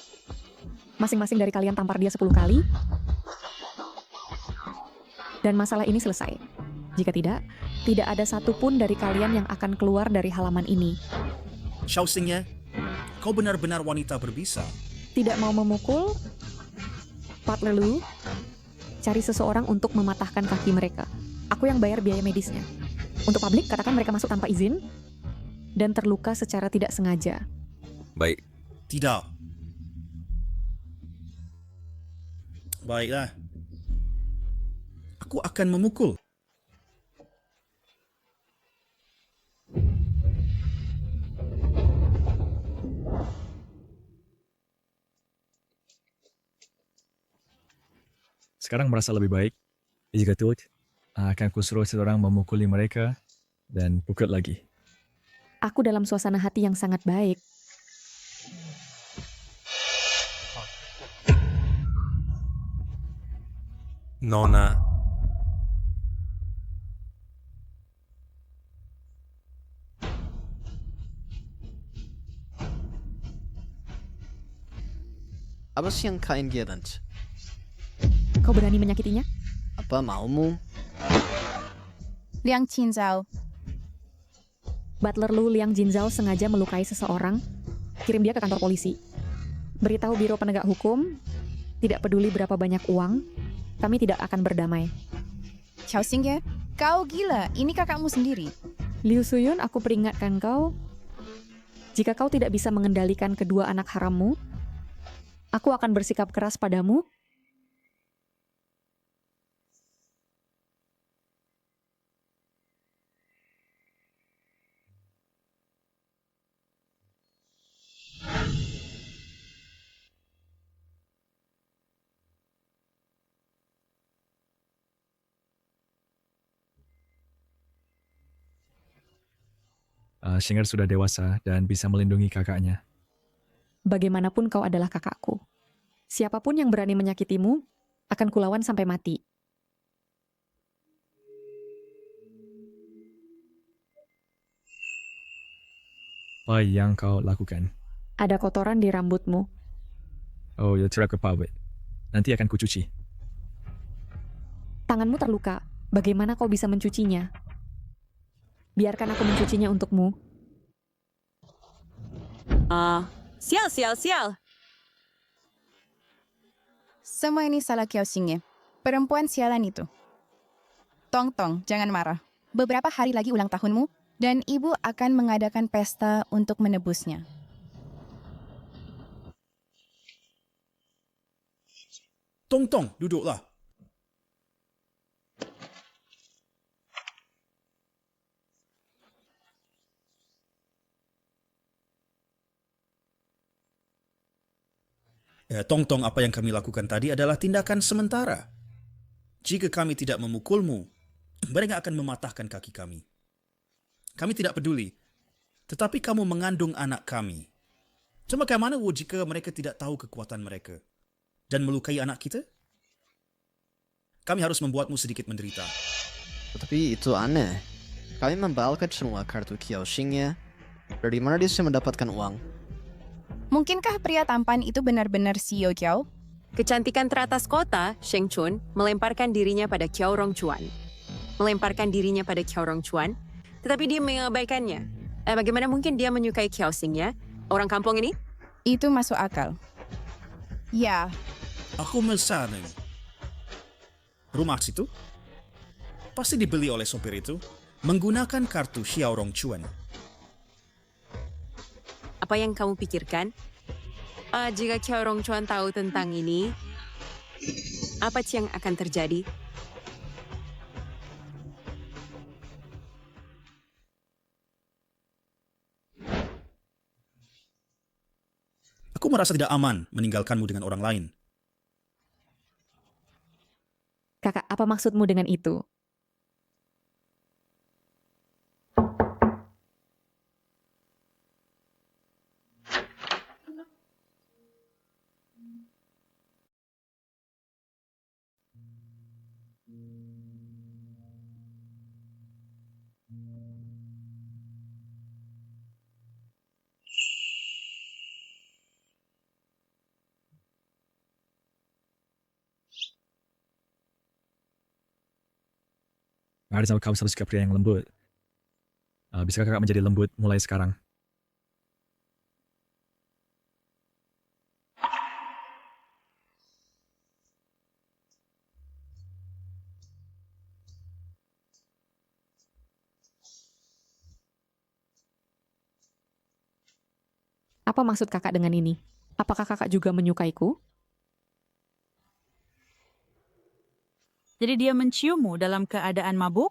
Masing-masing dari kalian tampar dia 10 kali. Dan masalah ini selesai. Jika tidak, tidak ada satupun dari kalian yang akan keluar dari halaman ini. Xiao Xingye, kau benar-benar wanita berbisa. Tidak mau memukul? Pat Lelu, cari seseorang untuk mematahkan kaki mereka. Aku yang bayar biaya medisnya. Untuk publik, katakan mereka masuk tanpa izin dan terluka secara tidak sengaja. Baik. Tidak. Baiklah. Aku aku akan memukul. Sekarang merasa lebih baik. Jika tidak, akan kusuruh seseorang memukuli mereka dan pukul lagi. Aku dalam suasana hati yang sangat baik. Nona, Apa sih yang kalian Gerant? Kau berani menyakitinya? Apa maumu? Liang Qinzhao, Butler Lu Liang Jinzhao sengaja melukai seseorang, kirim dia ke kantor polisi. Beritahu Biro Penegak Hukum, tidak peduli berapa banyak uang, kami tidak akan berdamai. Qiao Xingye, kau gila, ini kakakmu sendiri. Liu Suyun, aku peringatkan kau, jika kau tidak bisa mengendalikan kedua anak harammu, aku akan bersikap keras padamu. Shinger sudah dewasa dan bisa melindungi kakaknya. Bagaimanapun kau adalah kakakku. Siapapun yang berani menyakitimu, akan kulawan sampai mati. Apa yang kau lakukan? Ada kotoran di rambutmu. Oh, ya tidak apa-apa. Nanti akan kucuci. Tanganmu terluka. Bagaimana kau bisa mencucinya? Biarkan aku mencucinya untukmu. Sial. Semua ini salah Qiao Xingye. Perempuan sialan itu. Tong, jangan marah. Beberapa hari lagi ulang tahunmu, dan ibu akan mengadakan pesta untuk menebusnya. Tong, duduklah. Tong, apa yang kami lakukan tadi adalah tindakan sementara. Jika kami tidak memukulmu, mereka akan mematahkan kaki kami. Kami tidak peduli, tetapi kamu mengandung anak kami. Cuma bagaimana jika mereka tidak tahu kekuatan mereka dan melukai anak kita? Kami harus membuatmu sedikit menderita. Tetapi itu aneh. Kami membatalkan semua kartu Qiao Xingye. Dari mana dia bisa mendapatkan uang? Mungkinkah pria tampan itu benar-benar CEO Qiao? Kecantikan teratas kota, Sheng Chun, melemparkan dirinya pada Qiao Rongchuan. Tetapi dia mengabaikannya. Bagaimana mungkin dia menyukai Qiao Xingye, orang kampung ini? Itu masuk akal. Ya, Aku memesan rumah situ pasti dibeli oleh sopir itu menggunakan kartu Xiao Rongchuan. Apa yang kamu pikirkan? Jika Qiao Rongchuan tahu tentang ini, apa yang akan terjadi? Aku merasa tidak aman meninggalkanmu dengan orang lain. Kakak, apa maksudmu dengan itu? Ada sama kau satu sikap pria yang lembut. Bisakah kakak menjadi lembut mulai sekarang? Apa maksud kakak dengan ini? Apakah kakak juga menyukaiku? Jadi dia menciummu dalam keadaan mabuk?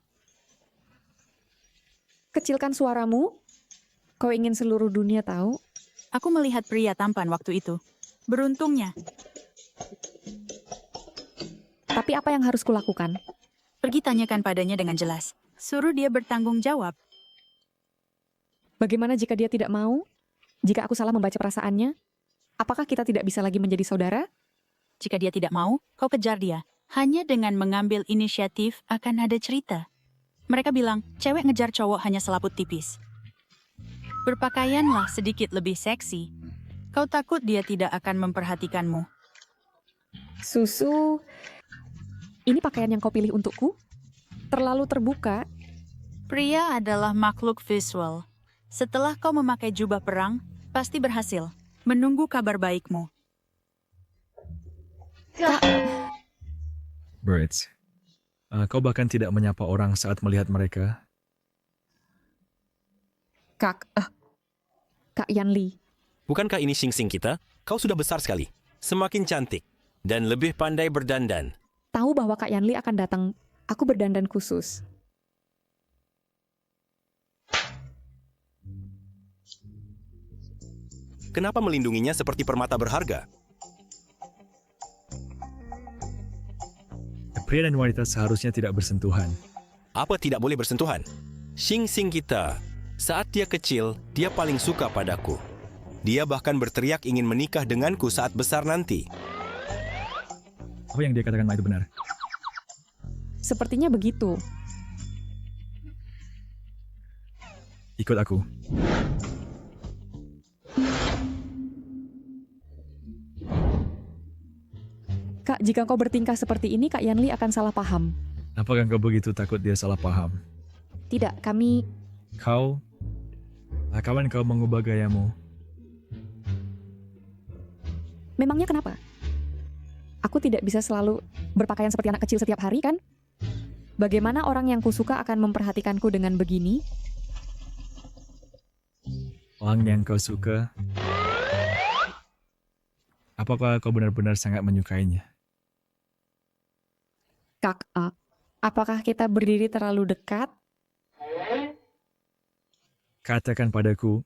Kecilkan suaramu. Kau ingin seluruh dunia tahu? Aku melihat pria tampan waktu itu. Beruntungnya. Tapi apa yang harus kulakukan? Pergi tanyakan padanya dengan jelas. Suruh dia bertanggung jawab. Bagaimana jika dia tidak mau? Jika aku salah membaca perasaannya? Apakah kita tidak bisa lagi menjadi saudara? Jika dia tidak mau, kau kejar dia. Hanya dengan mengambil inisiatif akan ada cerita. Mereka bilang, cewek ngejar cowok hanya selaput tipis. Berpakaianlah sedikit lebih seksi. Kau takut dia tidak akan memperhatikanmu. Susu, ini pakaian yang kau pilih untukku? Terlalu terbuka. Pria adalah makhluk visual. Setelah kau memakai jubah perang, pasti berhasil. Menunggu kabar baikmu. Birds, kau bahkan tidak menyapa orang saat melihat mereka. Kak Yanli. Bukankah ini Xing kita? Kau sudah besar sekali. Semakin cantik. Dan lebih pandai berdandan. Tahu bahwa Kak Yanli akan datang. Aku berdandan khusus. Kenapa melindunginya seperti permata berharga? Pria dan wanita seharusnya tidak bersentuhan. Apa tidak boleh bersentuhan? Xing kita, saat dia kecil, dia paling suka padaku. Dia bahkan berteriak ingin menikah denganku saat besar nanti. Apa yang dia katakan itu benar? Sepertinya begitu. Ikut aku. Kak, jika kau bertingkah seperti ini, Kak Yanli akan salah paham. Apakah kau begitu takut dia salah paham? Tidak, kami... Kawan kau mengubah gayamu. Memangnya kenapa? Aku tidak bisa selalu berpakaian seperti anak kecil setiap hari, kan? Bagaimana orang yang kusuka akan memperhatikanku dengan begini? Orang yang kau suka... Apakah kau benar-benar sangat menyukainya? Kak, apakah kita berdiri terlalu dekat? Katakan padaku,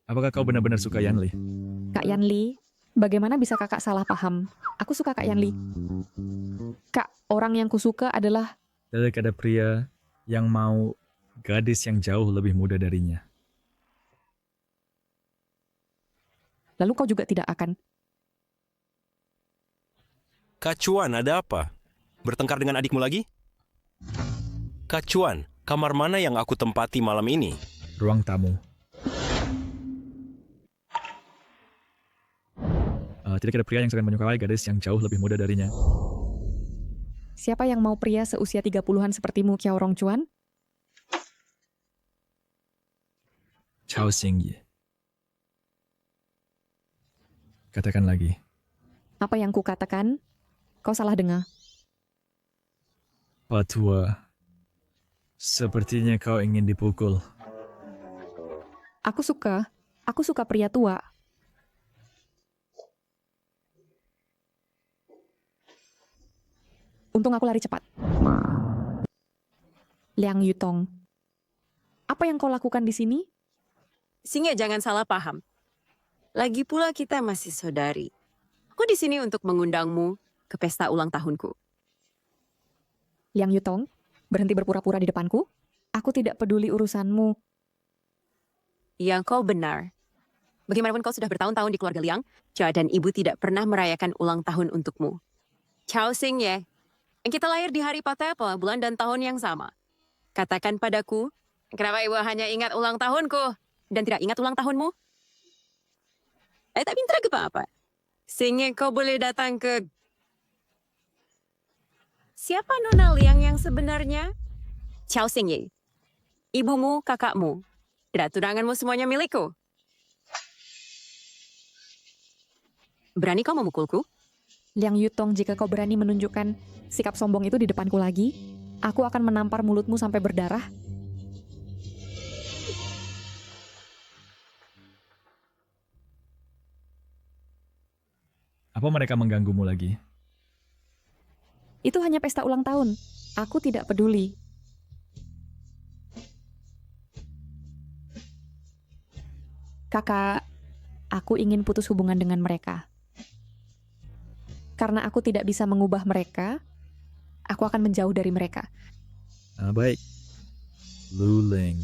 apakah kau benar-benar suka Yanli? Kak Yanli, bagaimana bisa kakak salah paham? Aku suka Kak Yanli. Kak, orang yang kusuka adalah... Ada pria yang mau gadis yang jauh lebih muda darinya. Lalu kau juga tidak akan... Kak Chuan, ada apa? Bertengkar dengan adikmu lagi? Kak Chuan, kamar mana yang aku tempati malam ini? Ruang tamu. Tidak ada pria yang sangat menyukai gadis yang jauh lebih muda darinya. Siapa yang mau pria seusia 30-an sepertimu, Kiao Rong Chuan? Chao Xingye. Katakan lagi. Apa yang kukatakan? Kau salah dengar. Patua, sepertinya kau ingin dipukul. Aku suka pria tua. Untung aku lari cepat. Liang Yutong, apa yang kau lakukan di sini? Xingye, jangan salah paham. Lagi pula kita masih saudari. Aku di sini untuk mengundangmu ke pesta ulang tahunku. Liang Yutong, berhenti berpura-pura di depanku. Aku tidak peduli urusanmu. Yang kau benar. Bagaimanapun kau sudah bertahun-tahun di keluarga Liang, Cha dan ibu tidak pernah merayakan ulang tahun untukmu. Chao Xingye, yang kita lahir di hari Patapa, bulan dan tahun yang sama. Katakan padaku, kenapa ibu hanya ingat ulang tahunku dan tidak ingat ulang tahunmu? Tak pintar ke apa? Xingye, kau boleh datang ke... Siapa Nona Liang yang sebenarnya? Chao Xingye. Ibumu, kakakmu, dan tunanganmu semuanya milikku. Berani kau memukulku? Liang Yutong, jika kau berani menunjukkan sikap sombong itu di depanku lagi, aku akan menampar mulutmu sampai berdarah. Apa mereka mengganggumu lagi? Itu hanya pesta ulang tahun. Aku tidak peduli. Kakak, aku ingin putus hubungan dengan mereka. Karena aku tidak bisa mengubah mereka, aku akan menjauh dari mereka. Baik. Lu Ling.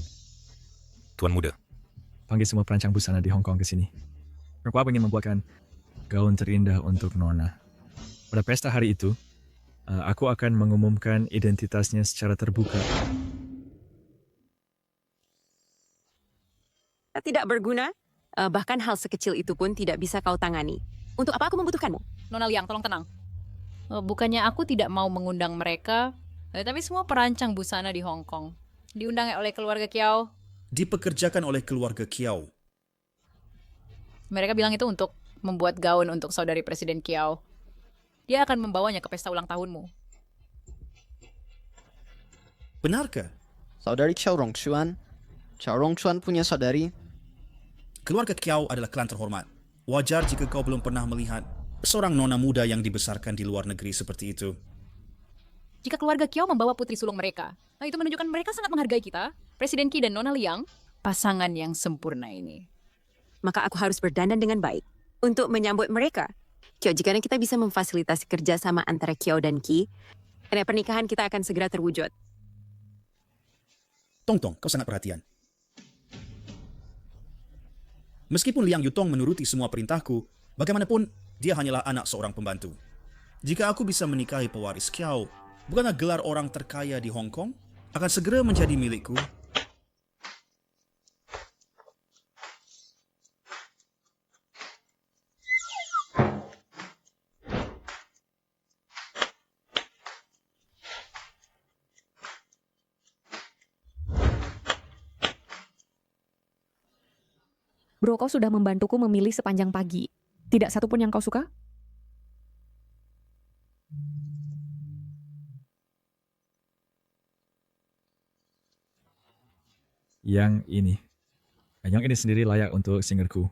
Tuan Muda. Panggil semua perancang busana di Hong Kong ke sini. Aku ingin membuatkan gaun terindah untuk Nona. Pada pesta hari itu, aku akan mengumumkan identitasnya secara terbuka. Tidak berguna, bahkan hal sekecil itu pun tidak bisa kau tangani. Untuk apa aku membutuhkanmu? Nona Liang, tolong tenang. Bukannya aku tidak mau mengundang mereka, tapi semua perancang busana di Hong Kong diundang oleh keluarga Kiao. Dipekerjakan oleh keluarga Kiao. Mereka bilang itu untuk membuat gaun untuk saudari Presiden Kiao. Dia akan membawanya ke pesta ulang tahunmu. Benarkah? Saudari Chow Rongchuan? Chow Rongchuan punya saudari? Keluarga Kiao adalah klan terhormat. Wajar jika kau belum pernah melihat seorang nona muda yang dibesarkan di luar negeri seperti itu. Jika keluarga Kiao membawa putri sulung mereka, itu menunjukkan mereka sangat menghargai kita, Presiden Qi dan Nona Liang, pasangan yang sempurna ini. Maka aku harus berdandan dengan baik untuk menyambut mereka. Kiao, jika kita bisa memfasilitasi kerjasama antara Kiao dan Qi, pernikahan kita akan segera terwujud. Tong, kau sangat perhatian. Meskipun Liang Yutong menuruti semua perintahku, bagaimanapun dia hanyalah anak seorang pembantu. Jika aku bisa menikahi pewaris Kiao, bukanlah gelar orang terkaya di Hong Kong akan segera menjadi milikku? Bro, kau sudah membantuku memilih sepanjang pagi. Tidak satu pun yang kau suka? Yang ini. Yang ini sendiri layak untuk singerku.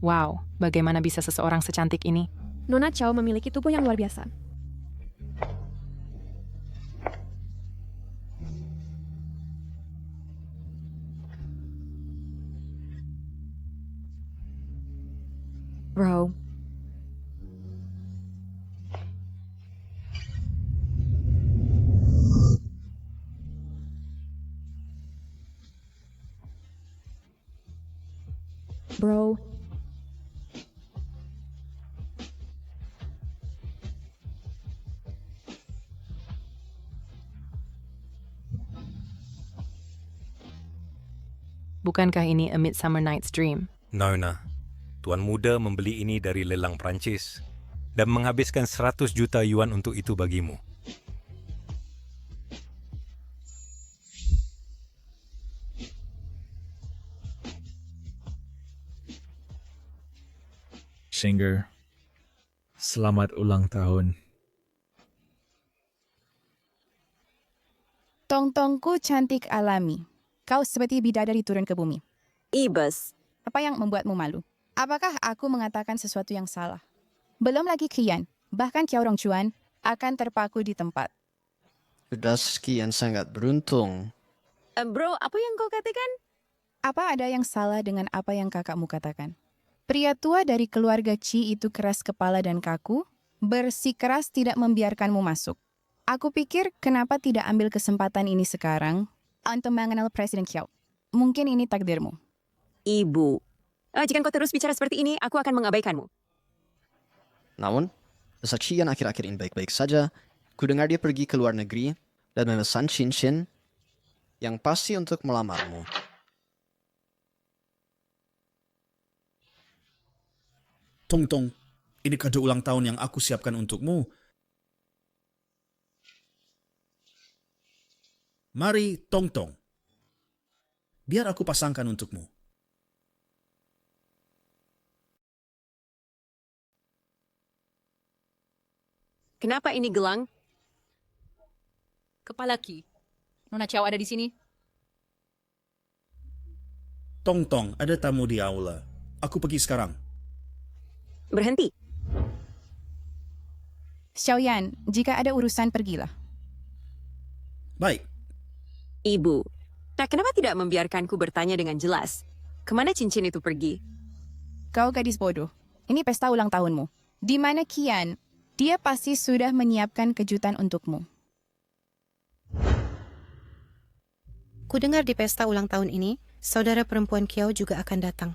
Wow, bagaimana bisa seseorang secantik ini? Nona Chow memiliki tubuh yang luar biasa. Bro. Bro. Bukankah ini A Midsummer Night's Dream? Nona, Tuan Muda membeli ini dari lelang Prancis dan menghabiskan 100 juta yuan untuk itu bagimu. Singer, selamat ulang tahun. Tong-tongku cantik alami. Kau seperti bidadari turun ke bumi. Ibas. Apa yang membuatmu malu? Apakah aku mengatakan sesuatu yang salah? Belum lagi Kian, bahkan Kiao Rongchuan akan terpaku di tempat. Sudah sekian sangat beruntung. Bro, apa yang kau katakan? Apa ada yang salah dengan apa yang kakakmu katakan? Pria tua dari keluarga Qi itu keras kepala dan kaku, bersikeras tidak membiarkanmu masuk. Aku pikir kenapa tidak ambil kesempatan ini sekarang untuk mengenal Presiden Kiao. Mungkin ini takdirmu. Ibu, jika kau terus bicara seperti ini, aku akan mengabaikanmu. Namun, kesaksian akhir-akhir ini baik-baik saja. Kudengar dia pergi ke luar negeri dan memesan cincin yang pasti untuk melamarmu. Tong, ini kado ulang tahun yang aku siapkan untukmu. Mari, Tong. Biar aku pasangkan untukmu. Kenapa ini gelang? Kepala Qi. Nona Chow ada di sini. Tong Tong, ada tamu di aula. Aku pergi sekarang. Berhenti. Xiaoyan, jika ada urusan pergilah. Baik. Ibu, kenapa tidak membiarkanku bertanya dengan jelas? Kemana cincin itu pergi? Kau gadis bodoh. Ini pesta ulang tahunmu. Di mana Kian? Dia pasti sudah menyiapkan kejutan untukmu. Kudengar di pesta ulang tahun ini, saudara perempuan Kiao juga akan datang.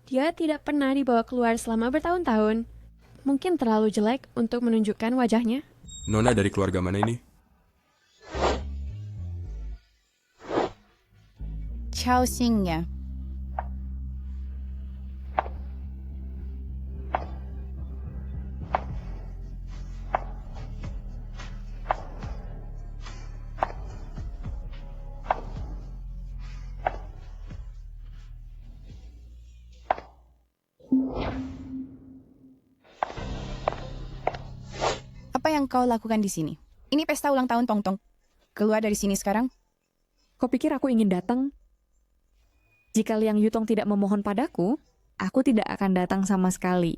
Dia tidak pernah dibawa keluar selama bertahun-tahun. Mungkin terlalu jelek untuk menunjukkan wajahnya. Nona dari keluarga mana ini? Chao Xingye. Apa yang kau lakukan di sini? Ini pesta ulang tahun Tong Tong. Keluar dari sini sekarang. Kau pikir aku ingin datang? Jika Liang Yutong tidak memohon padaku, aku tidak akan datang sama sekali.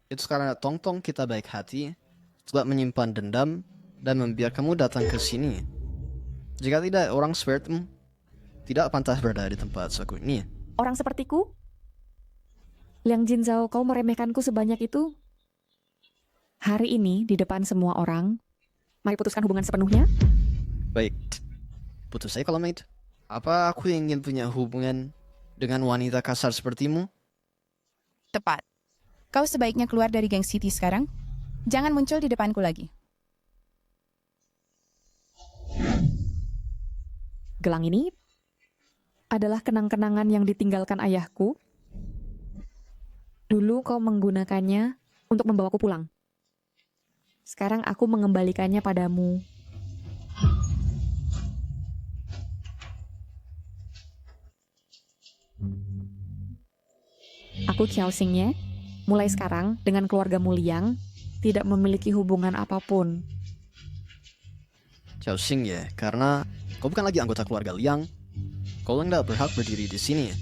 Itu karena Tong Tong kita baik hati, tidak menyimpan dendam, dan membiarkanmu datang ke sini. Jika tidak, orang sepertimu tidak pantas berada di tempat seperti ini. Orang sepertiku? Liang Jinzhao, kau meremehkanku sebanyak itu? Hari ini, di depan semua orang, mari putuskan hubungan sepenuhnya. Baik, putus saya kalau itu. Apa aku ingin punya hubungan dengan wanita kasar sepertimu? Tepat. Kau sebaiknya keluar dari geng City sekarang. Jangan muncul di depanku lagi. Gelang ini adalah kenang-kenangan yang ditinggalkan ayahku. Dulu kau menggunakannya untuk membawaku pulang. Sekarang aku mengembalikannya padamu. Aku Qiao Xingye, mulai sekarang dengan keluargamu Liang, tidak memiliki hubungan apapun. Qiao Xingye, karena kau bukan lagi anggota keluarga Liang, kau tidak berhak berdiri di sini.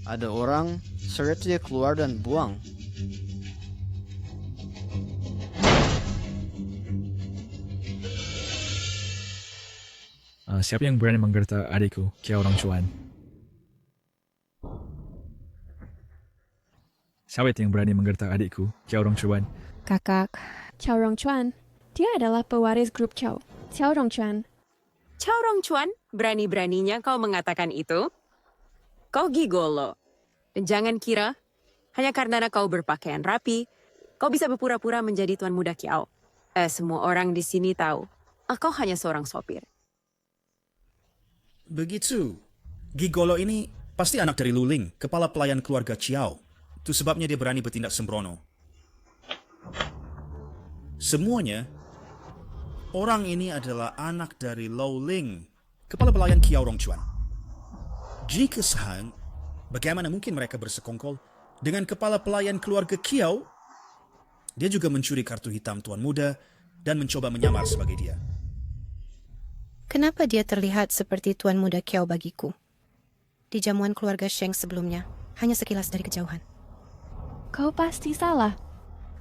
Ada orang seret dia keluar dan buang. Siapa yang berani menggertak adikku, Qiao Rongchuan? Siapa itu yang berani menggertak adikku, Qiao Rongchuan? Kakak, Qiao Rongchuan. Dia adalah pewaris grup Qiao. Qiao Rongchuan. Qiao Rongchuan, berani-beraninya kau mengatakan itu? Kau gigolo. Dan jangan kira, hanya karena kau berpakaian rapi, kau bisa berpura-pura menjadi tuan muda Qiao. Semua orang di sini tahu, kau hanya seorang sopir. Begitu. Gigolo ini pasti anak dari Luling, kepala pelayan keluarga Chiao. Itu sebabnya dia berani bertindak sembrono. Semuanya, orang ini adalah anak dari Lou Ling, kepala pelayan Qiao Rongchuan. Jika sahang, bagaimana mungkin mereka bersekongkol dengan kepala pelayan keluarga Qiao? Dia juga mencuri kartu hitam tuan muda dan mencoba menyamar sebagai dia. Kenapa dia terlihat seperti tuan muda Qiao bagiku? Di jamuan keluarga Sheng sebelumnya, hanya sekilas dari kejauhan. Kau pasti salah.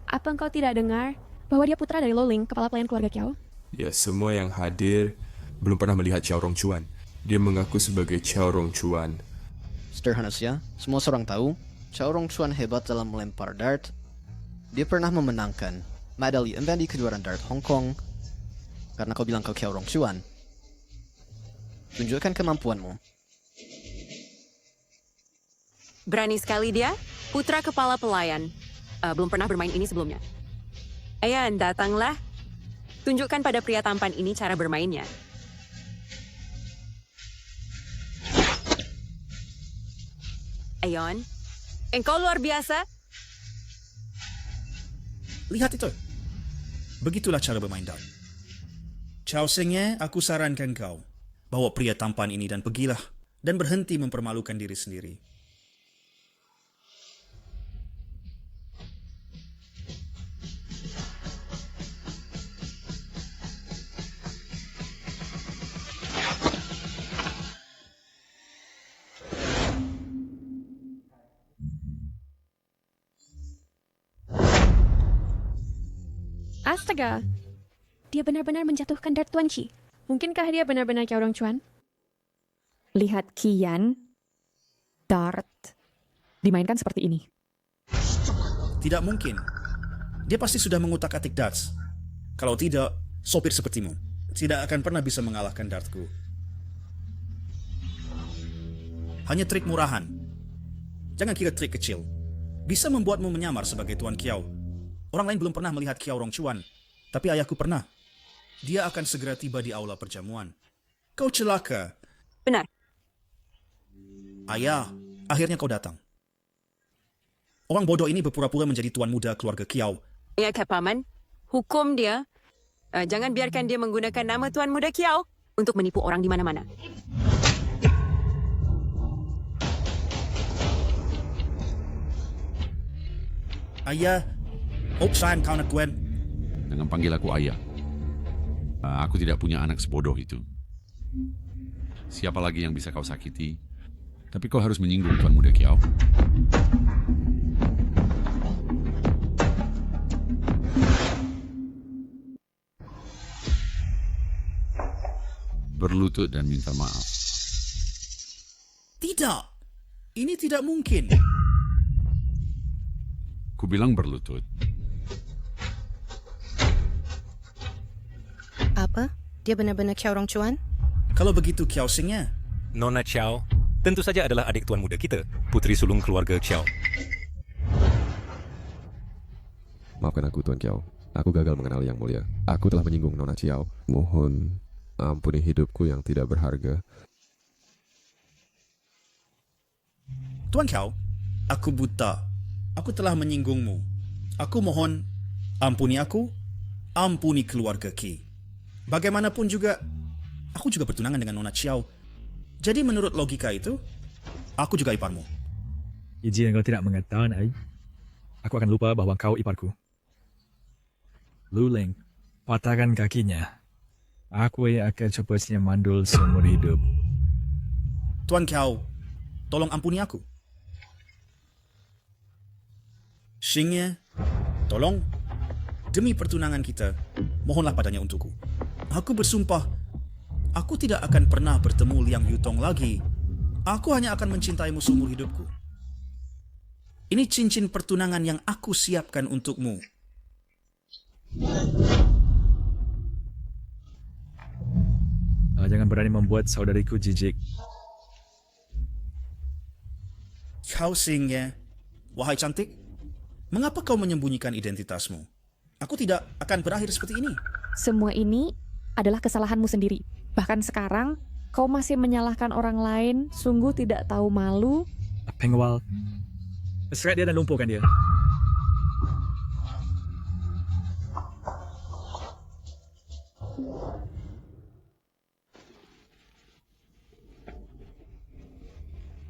Apa engkau tidak dengar bahwa dia putra dari Loling, kepala pelayan keluarga Qiao? Ya, semua yang hadir belum pernah melihat Qiao Rongchuan. Dia mengaku sebagai Qiao Rongchuan. Sederhana saja, semua seorang tahu, Qiao Rongchuan hebat dalam melempar dart. Dia pernah memenangkan medali emas di kejuaraan dart Hong Kong. Karena kau bilang kau Qiao Rongchuan. Tunjukkan kemampuanmu. Berani sekali dia, putra kepala pelayan. Belum pernah bermain ini sebelumnya. Ayan, datanglah. Tunjukkan pada pria tampan ini cara bermainnya. Ayon, engkau luar biasa. Lihat itu. Begitulah cara bermain dart. Qiao Xingye, aku sarankan kau. Bawa pria tampan ini dan pergilah. Dan berhenti mempermalukan diri sendiri. Astaga, dia benar-benar menjatuhkan Dart Tuan Qi. Mungkinkah dia benar-benar Kiao Rong Chuan? Lihat Kian, Dart, dimainkan seperti ini. Tidak mungkin. Dia pasti sudah mengutak-atik darts. Kalau tidak, sopir sepertimu tidak akan pernah bisa mengalahkan dartku. Hanya trik murahan. Jangan kira trik kecil. Bisa membuatmu menyamar sebagai Tuan Kiao. Orang lain belum pernah melihat Kiao Rong Chuan, tapi ayahku pernah. Dia akan segera tiba di aula perjamuan. Kau celaka. Benar. Ayah, akhirnya kau datang. Orang bodoh ini berpura-pura menjadi tuan muda keluarga Kiao. Ya, Kak Paman. Hukum dia. Jangan biarkan dia menggunakan nama Tuan Muda Kiao untuk menipu orang di mana-mana. Ayah, Opsan kau nak kuat. Dengan panggil aku ayah. Aku tidak punya anak sebodoh itu. Siapa lagi yang bisa kau sakiti? Tapi kau harus menyinggung Tuan Muda Kiao. Berlutut dan minta maaf. Tidak. Ini tidak mungkin. Ku bilang berlutut. Apa? Dia benar-benar Kiao Rong Chuan? Kalau begitu Kiao Xingnya. Nona Chiao tentu saja adalah adik tuan muda kita, putri sulung keluarga Chiao. Maafkan aku, Tuan Kiao. Aku gagal mengenal Yang Mulia. Aku telah menyinggung Nona Chiao. Mohon ampuni hidupku yang tidak berharga. Tuan Kiao, aku buta. Aku telah menyinggungmu. Aku mohon ampuni aku, ampuni keluarga Qi. Bagaimanapun juga, aku juga bertunangan dengan Nona Chiao. Jadi menurut logika itu, aku juga iparmu. Izin kau tidak mengatakan, Ai. Aku akan lupa bahwa kau iparku. Luling, patahkan kakinya. Aku yang akan cepatnya mandul seumur hidup. Tuan Kiao, tolong ampuni aku. Xingye, tolong, demi pertunangan kita, mohonlah padanya untukku. Aku bersumpah, aku tidak akan pernah bertemu Liang Yutong lagi. Aku hanya akan mencintaimu seumur hidupku. Ini cincin pertunangan yang aku siapkan untukmu. Jangan berani membuat saudariku jijik. Kau Xingye, wahai cantik, mengapa kau menyembunyikan identitasmu? Aku tidak akan berakhir seperti ini. Semua ini adalah kesalahanmu sendiri. Bahkan sekarang, kau masih menyalahkan orang lain, sungguh tidak tahu malu. Pengawal, seret dia dan lumpuhkan dia.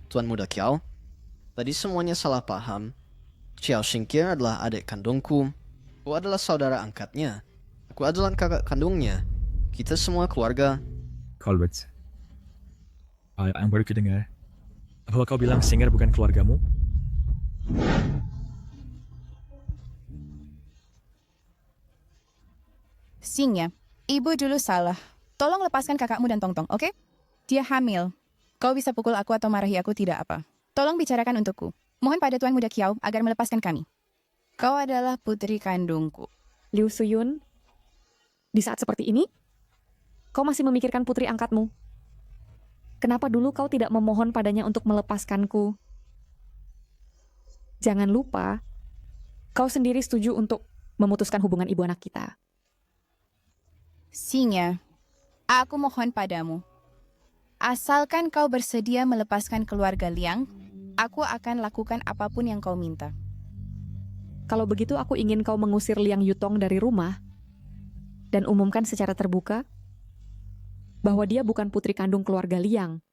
Tuan Muda Kiao, tadi semuanya salah paham. Xiao Xingqian adalah adik kandungku. Aku adalah saudara angkatnya. Aku adalah kakak kandungnya. Kita semua keluarga. Colbert, yang baru kudengar, bahwa kau bilang Singer bukan keluargamu? Xingye, ibu dulu salah. Tolong lepaskan kakakmu dan Tongtong, oke? Dia hamil. Kau bisa pukul aku atau marahi aku tidak apa. Tolong bicarakan untukku. Mohon pada Tuan Muda Kiao agar melepaskan kami. Kau adalah putri kandungku. Liu Suyun, di saat seperti ini, kau masih memikirkan putri angkatmu. Kenapa dulu kau tidak memohon padanya untuk melepaskanku? Jangan lupa, kau sendiri setuju untuk memutuskan hubungan ibu anak kita. Xingye, aku mohon padamu. Asalkan kau bersedia melepaskan keluarga Liang, aku akan lakukan apapun yang kau minta. Kalau begitu aku ingin kau mengusir Liang Yutong dari rumah dan umumkan secara terbuka bahwa dia bukan putri kandung keluarga Liang.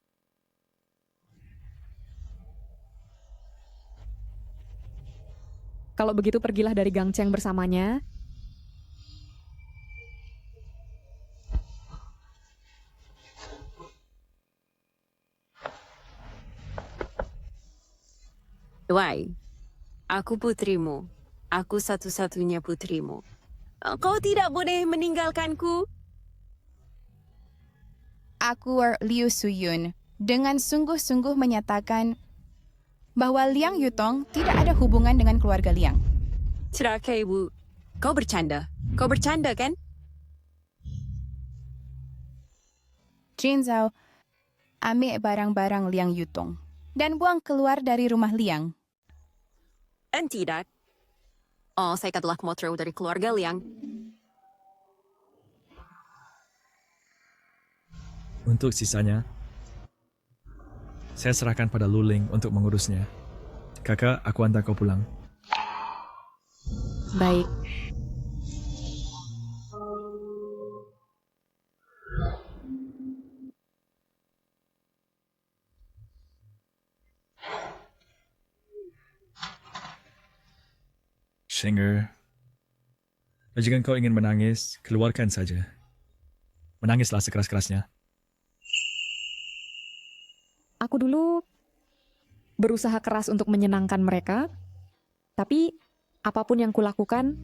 Kalau begitu pergilah dari Gang Cheng bersamanya. Wai, aku putrimu. Aku satu-satunya putrimu. Kau tidak boleh meninggalkanku. Aku, Liu Suyun, dengan sungguh-sungguh menyatakan bahwa Liang Yutong tidak ada hubungan dengan keluarga Liang. Celaka, Ibu. Kau bercanda. Kau bercanda, kan? Jin Zhao, ambil barang-barang Liang Yutong dan buang keluar dari rumah Liang. Dan tidak. Oh, saya adalah motro dari keluarga Liang. Untuk sisanya, saya serahkan pada Luling untuk mengurusnya. Kakak, aku hantar kau pulang. Baik. Shinger, jika kau ingin menangis, keluarkan saja. Menangislah sekeras-kerasnya. Aku dulu berusaha keras untuk menyenangkan mereka, tapi apapun yang kulakukan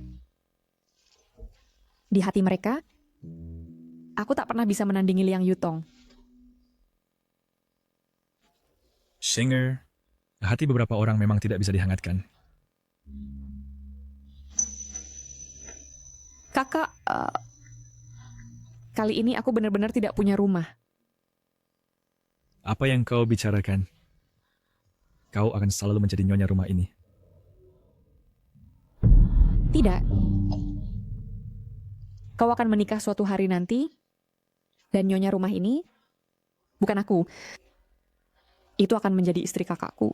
di hati mereka, aku tak pernah bisa menandingi Liang Yutong. Shinger, hati beberapa orang memang tidak bisa dihangatkan. Kakak, kali ini aku benar-benar tidak punya rumah. Apa yang kau bicarakan? Kau akan selalu menjadi nyonya rumah ini. Tidak. Kau akan menikah suatu hari nanti, dan nyonya rumah ini, bukan aku, itu akan menjadi istri kakakku.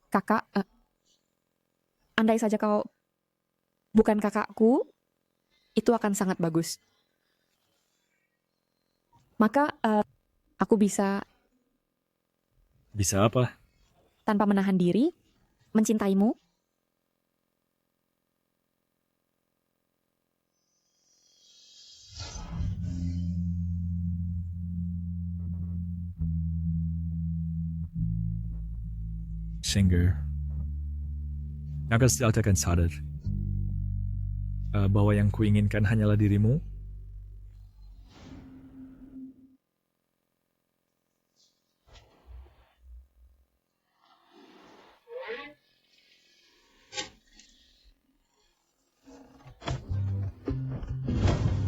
Kakak, andai saja kau bukan kakakku, itu akan sangat bagus. Maka aku bisa... Bisa apa? Tanpa menahan diri, mencintaimu. Shinger, aku akan sadar bahwa yang kuinginkan hanyalah dirimu.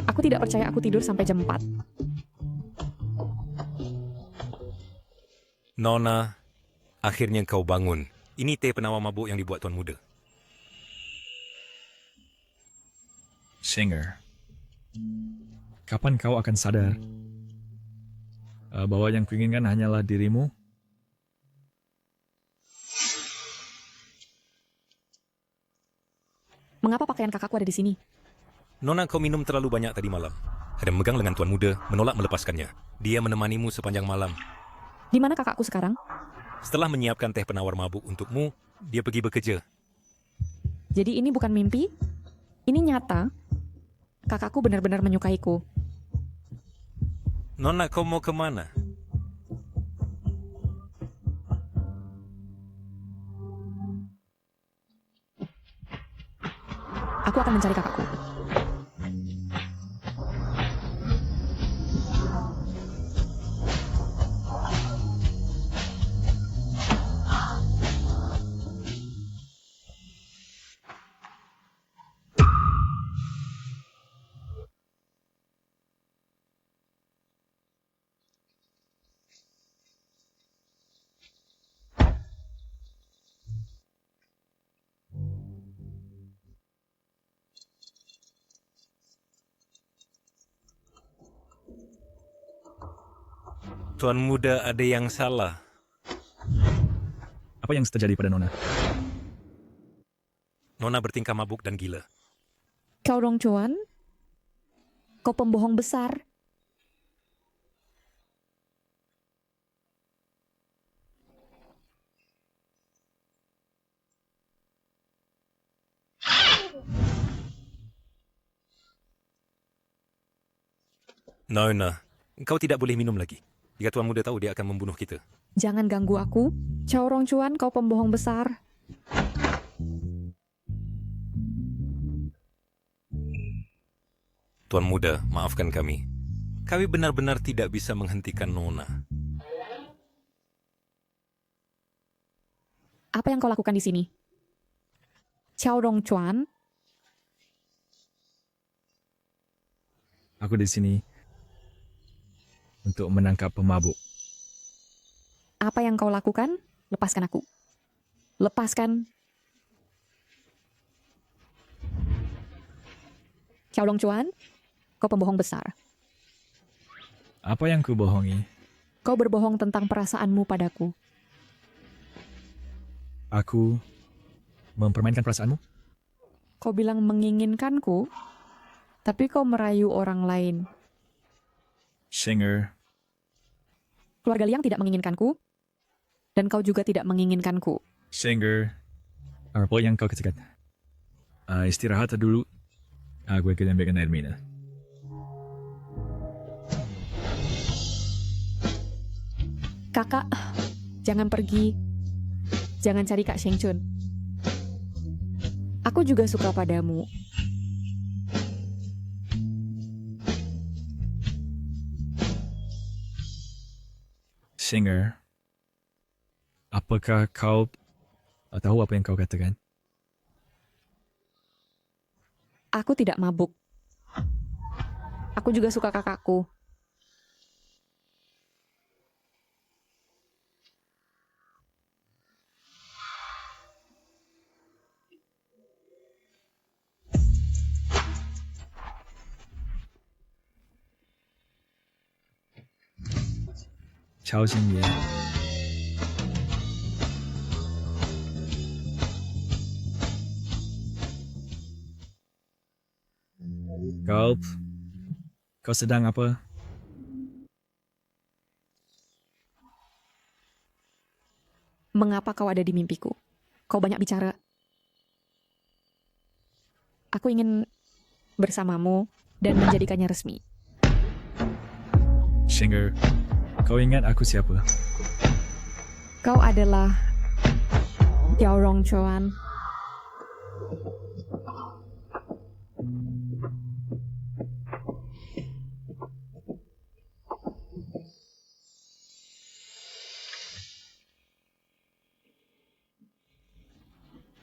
Aku tidak percaya aku tidur sampai jam 4. Nona, akhirnya kau bangun. Ini teh penawar mabuk yang dibuat Tuan Muda. Shinger, kapan kau akan sadar bahwa yang kuinginkan hanyalah dirimu? Mengapa pakaian kakakku ada di sini? Nona, kau minum terlalu banyak tadi malam. Ada memegang lengan Tuan Muda, menolak melepaskannya. Dia menemanimu sepanjang malam. Di mana kakakku sekarang? Setelah menyiapkan teh penawar mabuk untukmu, dia pergi bekerja. Jadi ini bukan mimpi? Ini nyata? Kakakku benar-benar menyukaiku. Nona, kau mau kemana? Aku akan mencari kakakku. Tuan Muda, ada yang salah. Apa yang terjadi pada Nona? Nona bertingkah mabuk dan gila. Kau Rong Chuan? Kau pembohong besar. Nona, Kau tidak boleh minum lagi. Jika Tuan Muda tahu, dia akan membunuh kita. Jangan ganggu aku. Chow Rong Chuan, kau pembohong besar. Tuan Muda, maafkan kami. Kami benar-benar tidak bisa menghentikan Nona. Apa yang kau lakukan di sini? Chow Rong Chuan, Aku di sini untuk menangkap pemabuk. apa yang kau lakukan? Lepaskan aku. Lepaskan. Chow Rong Chuan, kau pembohong besar. Apa yang ku bohongi? Kau berbohong tentang perasaanmu padaku. Aku mempermainkan perasaanmu? Kau bilang menginginkanku, tapi kau merayu orang lain. Singer, Keluarga Liang tidak menginginkanku, dan kau juga tidak menginginkanku. Singer, apa yang kau katakan? Istirahat dulu. Aku akan ambilkan air minum. Kakak, jangan pergi. Jangan cari Kak Sheng Chun. Aku juga suka padamu. Singer, apakah kau tahu apa yang kau katakan? Aku tidak mabuk. Aku juga suka kakakku. Chao Xingye. Kau sedang apa? Mengapa kau ada di mimpiku? Kau banyak bicara. Aku ingin bersamamu dan menjadikannya resmi. Singer, kau ingat aku siapa? Kau adalah Chow Rong Chuan.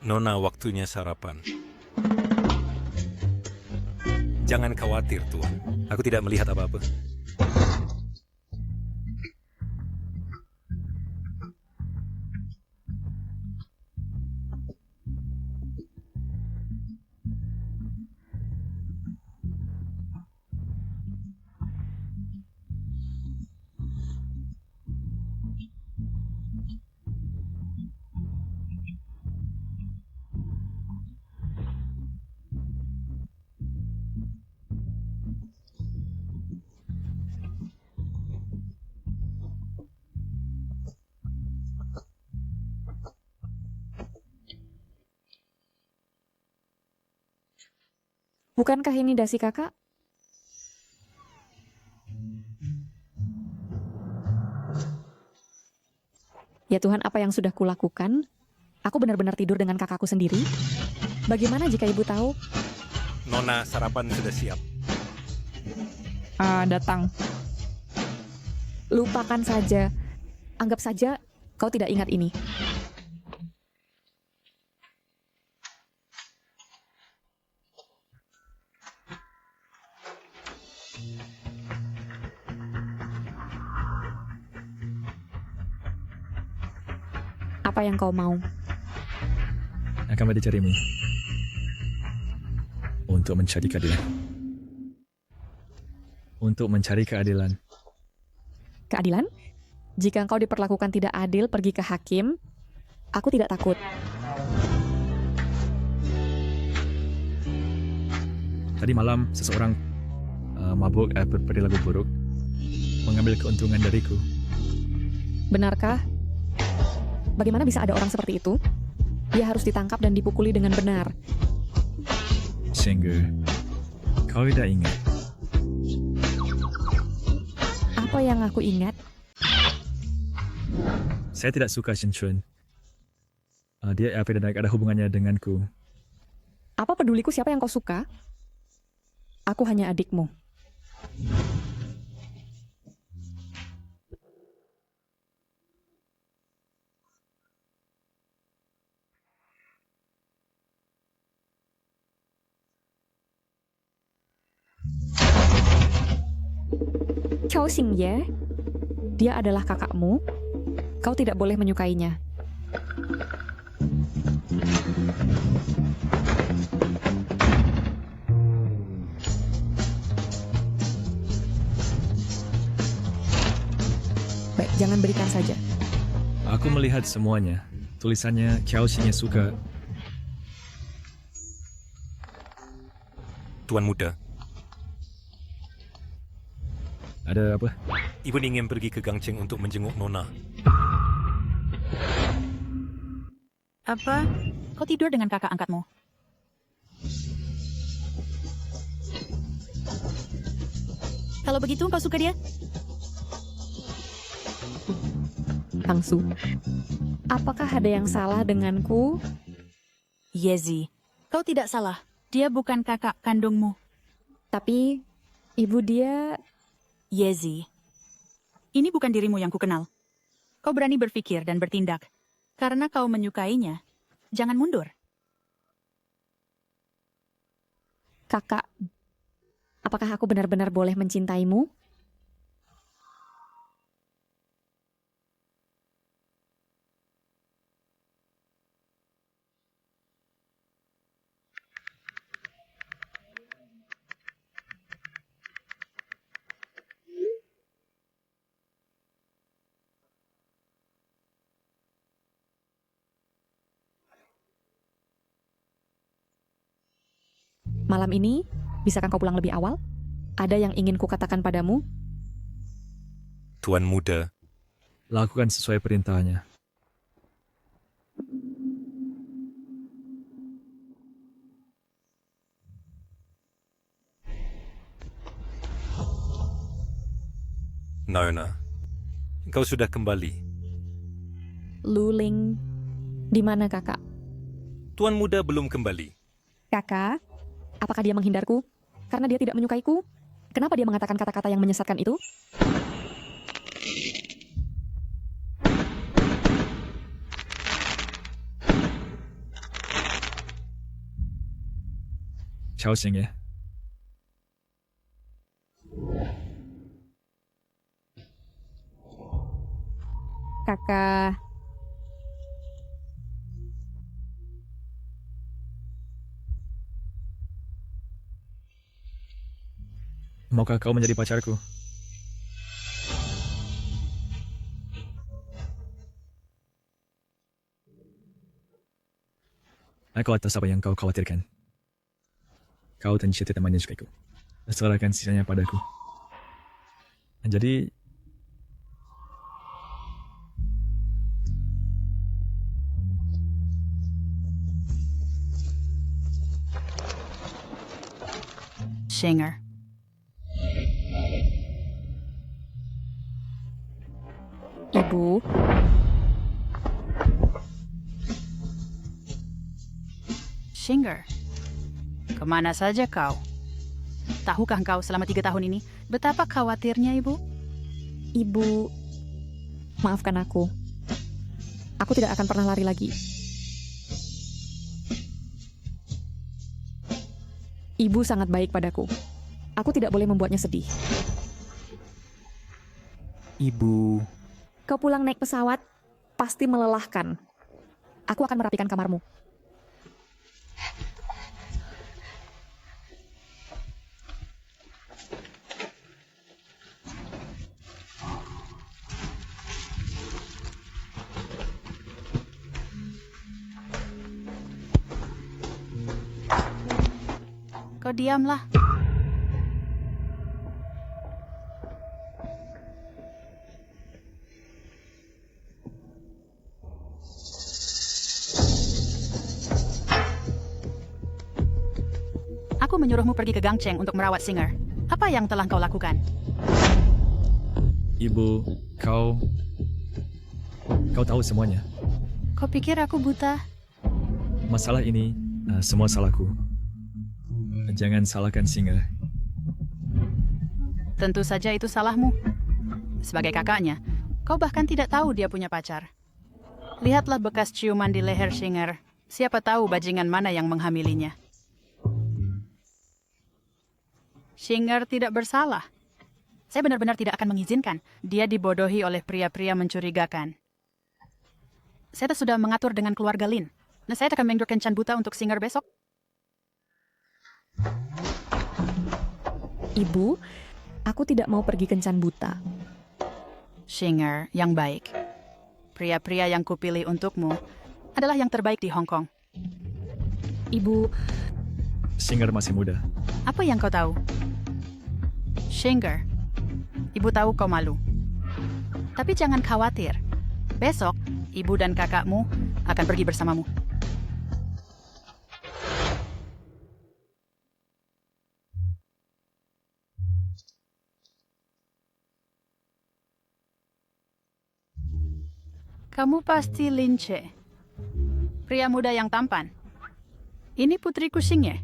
Nona, waktunya sarapan. Jangan khawatir, Tuan. Aku tidak melihat apa-apa. Bukankah ini dasi kakak? Ya Tuhan, apa yang sudah kulakukan? Aku benar-benar tidur dengan kakakku sendiri. Bagaimana jika ibu tahu? Nona, sarapan sudah siap. Datang. Lupakan saja. Anggap saja kau tidak ingat ini. Apa yang kau mau? Akan dicarimu untuk mencari keadilan. Untuk mencari keadilan. Keadilan? Jika engkau diperlakukan tidak adil pergi ke hakim, aku tidak takut. Tadi malam seseorang mabuk berperilaku buruk mengambil keuntungan dariku. Benarkah? Bagaimana bisa ada orang seperti itu? Dia harus ditangkap dan dipukuli dengan benar. Sehingga kau tidak ingat Apa yang aku ingat? Saya tidak suka Shinchun. Dia tidak ada hubungannya denganku. Apa peduliku siapa yang kau suka? Aku hanya adikmu. Chao Xingye, dia adalah kakakmu. Kau tidak boleh menyukainya. Baik, jangan berikan saja. Aku melihat semuanya. Tulisannya Chao Xingye suka. Tuan Muda. Ada apa? Ibu ingin pergi ke Gangcheng untuk menjenguk Nona. Apa? Kau tidur dengan kakak angkatmu? Kalau begitu, kau suka dia? Tangsu, apakah ada yang salah denganku? Yezi, kau tidak salah. Dia bukan kakak kandungmu. Tapi, ibu dia... Yezi, ini bukan dirimu yang kukenal. Kau berani berpikir dan bertindak. Karena kau menyukainya, jangan mundur. Kakak, apakah aku benar-benar boleh mencintaimu? Malam ini, bisakah kau pulang lebih awal? Ada yang ingin kukatakan padamu? Tuan Muda. Lakukan sesuai perintahnya. Nona, kau sudah kembali. Luling, di mana kakak? Tuan Muda belum kembali. Kakak, apakah dia menghindarku? Karena dia tidak menyukaiku? Kenapa dia mengatakan kata-kata yang menyesatkan itu? Chao Xingye. Kakak, Maukah kau menjadi pacarku? Aku atas apa yang kau khawatirkan. Kau dan Citi temannya juga ikut. Serahkan sisanya padaku. Jadi, Shinger. Ibu, Shinger, kemana saja kau? Tahukah kau selama 3 tahun ini betapa khawatirnya ibu? Ibu, maafkan aku. Aku tidak akan pernah lari lagi. Ibu sangat baik padaku. Aku tidak boleh membuatnya sedih. Ibu... Kau pulang naik pesawat, pasti melelahkan. Aku akan merapikan kamarmu. Kau diamlah. Aku menyuruhmu pergi ke Gangcheng untuk merawat Singer. Apa yang telah kau lakukan? Ibu, kau tahu semuanya. Kau pikir aku buta? Masalah ini semua salahku. Jangan salahkan Singer. Tentu saja itu salahmu. Sebagai kakaknya, kau bahkan tidak tahu dia punya pacar. Lihatlah bekas ciuman di leher Singer. Siapa tahu bajingan mana yang menghamilinya. Singer tidak bersalah. Saya benar-benar tidak akan mengizinkan dia dibodohi oleh pria-pria mencurigakan. Saya sudah mengatur dengan keluarga Lin. Nah, saya akan mengatur kencan buta untuk Singer besok. Ibu, aku tidak mau pergi kencan buta. Singer yang baik. Pria-pria yang kupilih untukmu adalah yang terbaik di Hong Kong. Ibu... Singer masih muda. Apa yang kau tahu? Singer, ibu tahu kau malu. Tapi jangan khawatir. Besok, ibu dan kakakmu akan pergi bersamamu. Kamu pasti Lince, pria muda yang tampan. Ini putriku Xingye.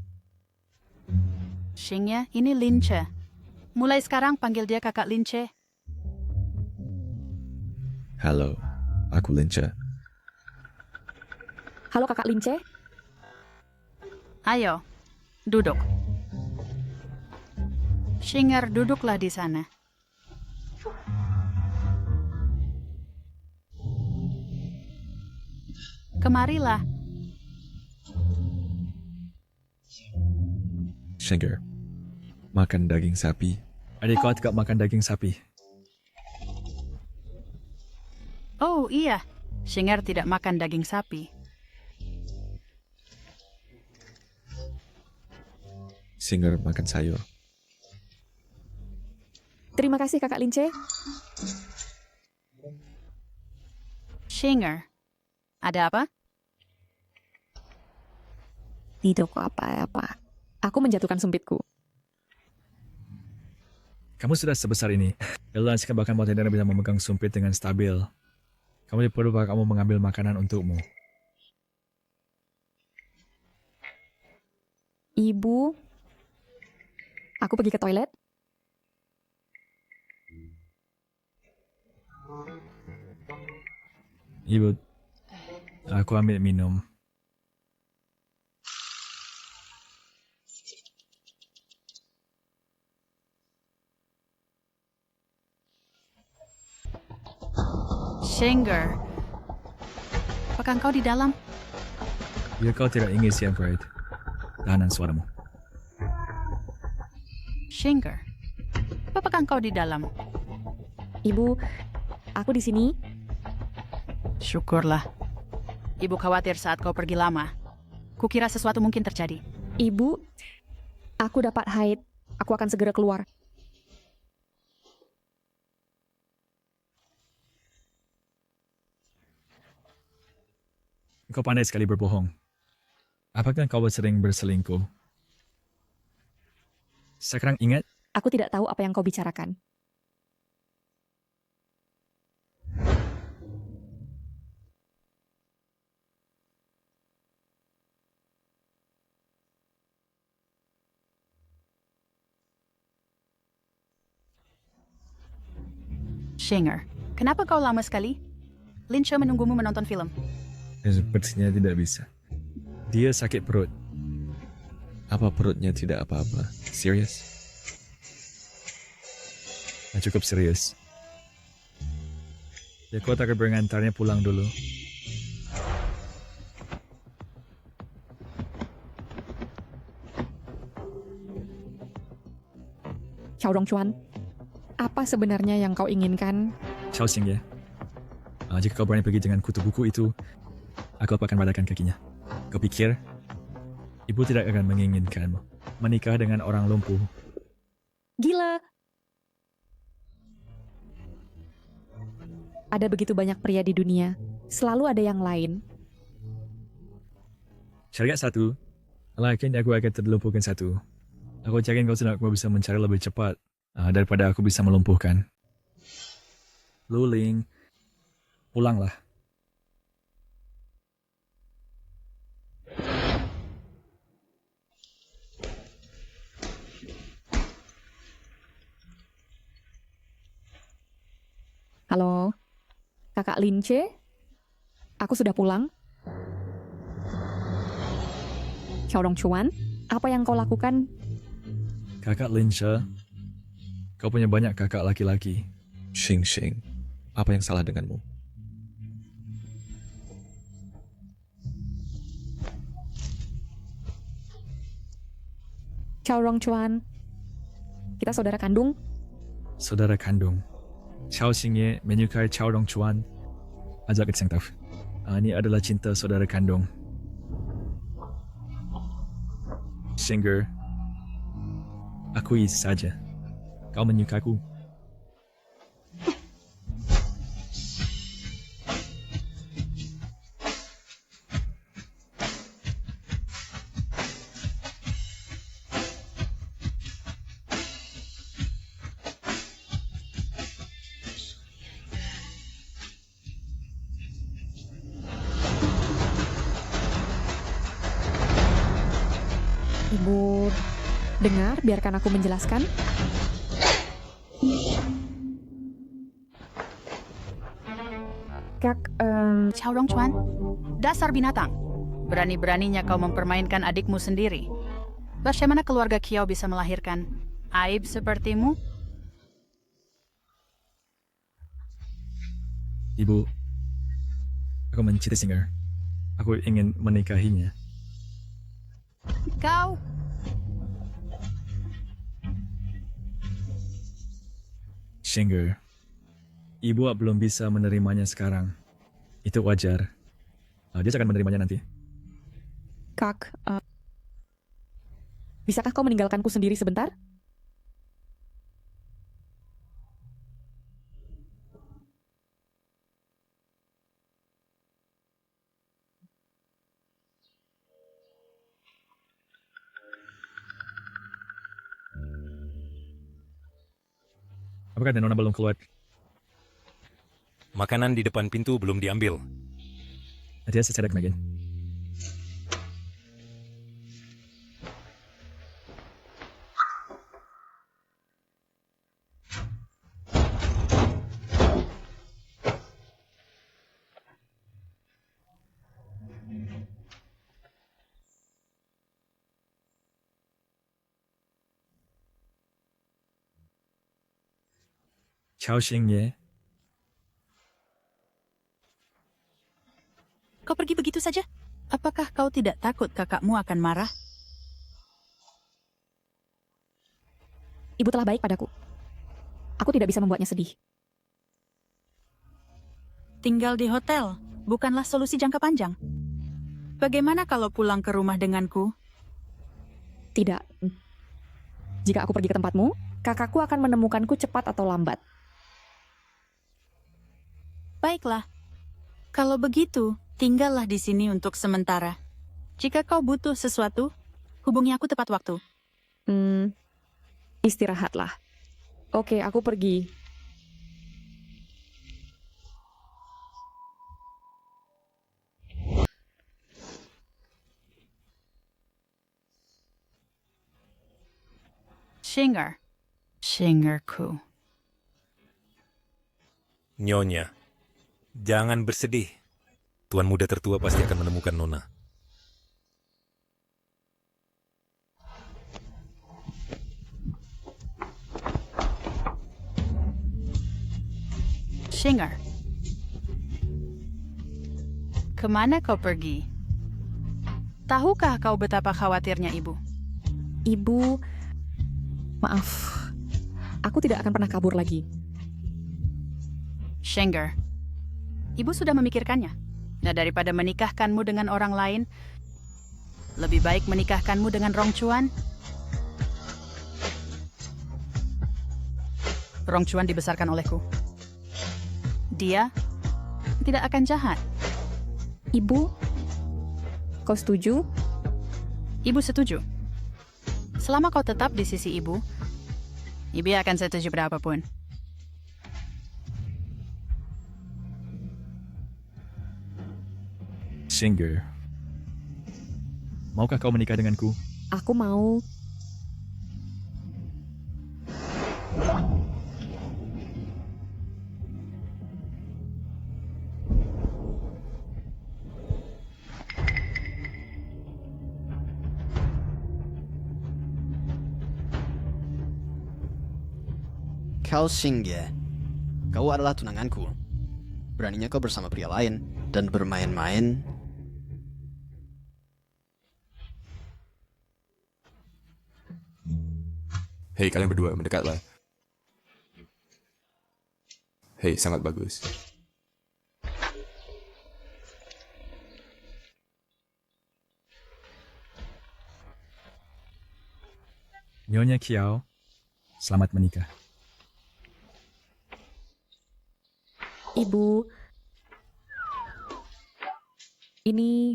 Xingye, ini Lince. Mulai sekarang panggil dia kakak Lince. Halo, aku Lince. Halo kakak Lince. Ayo, duduk. Singer, duduklah di sana. Kemarilah. Singer, makan daging sapi. Adik kau tidak makan daging sapi. Oh iya, Singer tidak makan daging sapi. Singer makan sayur. Terima kasih kakak Lince. Singer, ada apa? Tidak kok apa-apa. Aku menjatuhkan sumpitku. Kamu sudah sebesar ini. Elon sekarang bahkan mau tidak bisa memegang sumpit dengan stabil. Kamu perlu kamu mengambil makanan untukmu. Ibu, aku pergi ke toilet. Ibu, aku ambil minum. Singer, apakah kau di dalam? Bila kau tidak ingin siang Pride, tahanan suaramu. Singer, apakah kau di dalam? Ibu, aku di sini. Syukurlah. Ibu khawatir saat kau pergi lama. Kukira sesuatu mungkin terjadi. Ibu, aku dapat haid. Aku akan segera keluar. Kau pandai sekali berbohong. Apakah kau sering berselingkuh? Sekarang ingat? Aku tidak tahu apa yang kau bicarakan. Singer, kenapa kau lama sekali? Lince menunggumu menonton film. Sepertinya tidak bisa. Dia sakit perut. Apa perutnya tidak apa-apa? Serius? Cukup serius. Ya kau tak mengantarnya pulang dulu. Xiao Rongchuan, apa sebenarnya yang kau inginkan? Xiao Xingye, jika kau berani pergi dengan kutu buku itu, aku akan badakan kakinya. Kau pikir, ibu tidak akan menginginkanmu menikah dengan orang lumpuh? Gila! Ada begitu banyak pria di dunia. Selalu ada yang lain. Syariat satu, lakin aku akan terlumpuhkan satu. Aku yakin kau tidak bisa mencari lebih cepat daripada aku bisa melumpuhkan. Luling. Pulanglah. Halo, Kakak Lince? Aku sudah pulang. Xiaorong Chuan, apa yang kau lakukan? Kakak Lince, kau punya banyak kakak laki-laki. Xing, apa yang salah denganmu? Xiaorong Chuan, kita saudara kandung? Saudara kandung. Chao Xingye menyukai Chao Rongchuan. Ajak kita tahu. Ini adalah cinta saudara kandung. Singer, akui saja. Kau menyukaiku. Ibu, dengar, biarkan aku menjelaskan. Chao Rongchuan, dasar binatang. Berani-beraninya kau mempermainkan adikmu sendiri. Bagaimana keluarga Kiao bisa melahirkan aib sepertimu? Ibu, aku mencintai Singer. Aku ingin menikahinya. Kau Singer, ibu belum bisa menerimanya sekarang. Itu wajar. Dia akan menerimanya nanti. Kak, bisakah kau meninggalkanku sendiri sebentar? Apakah Nona belum keluar? Makanan di depan pintu belum diambil. Dia secara Megan. Chao Xingye. Kau pergi begitu saja? Apakah kau tidak takut kakakmu akan marah? Ibu telah baik padaku. Aku tidak bisa membuatnya sedih. Tinggal di hotel bukanlah solusi jangka panjang. Bagaimana kalau pulang ke rumah denganku? Tidak. Jika aku pergi ke tempatmu, kakakku akan menemukanku cepat atau lambat. Baiklah. Kalau begitu, tinggallah di sini untuk sementara. Jika kau butuh sesuatu, hubungi aku tepat waktu. Istirahatlah. Oke, aku pergi. Singerku. Nyonya, jangan bersedih. Tuan muda tertua pasti akan menemukan Nona. Singer. Kemana kau pergi? Tahukah kau betapa khawatirnya ibu? Ibu, maaf. Aku tidak akan pernah kabur lagi. Singer, ibu sudah memikirkannya. Nah, daripada menikahkanmu dengan orang lain, lebih baik menikahkanmu dengan Rongchuan. Rongchuan dibesarkan olehku. Dia tidak akan jahat. Ibu, kau setuju? Ibu setuju. Selama kau tetap di sisi ibu akan setuju berapapun. Shinger, maukah kau menikah denganku? Aku mau. Kau Xingye, kau adalah tunanganku. Beraninya kau bersama pria lain dan bermain-main. Hei, kalian berdua mendekatlah. Hei, sangat bagus. Nyonya Kiao, selamat menikah. Ibu, ini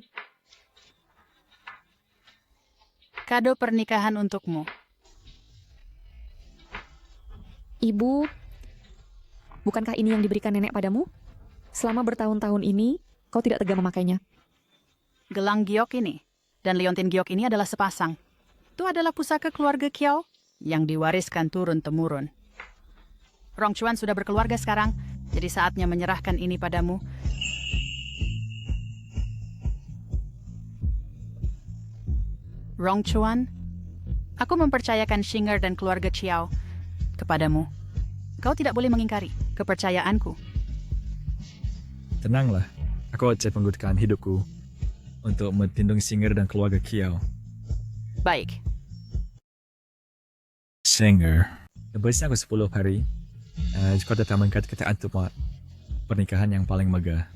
Kado pernikahan untukmu. Ibu, bukankah ini yang diberikan nenek padamu? Selama bertahun-tahun ini, kau tidak tega memakainya. Gelang giok ini dan liontin giok ini adalah sepasang. Itu adalah pusaka keluarga Kiao yang diwariskan turun-temurun. Rong Chuan sudah berkeluarga sekarang, jadi saatnya menyerahkan ini padamu. Rong Chuan, aku mempercayakan Shinger dan keluarga Chiao kepadamu. Kau tidak boleh mengingkari kepercayaanku. Tenanglah, aku akan menggunakan hidupku untuk melindungi Shinger dan keluarga Kiao. Baik. Shinger, biasanya aku 10 hari. Kau datang mengatakan untuk pernikahan yang paling megah.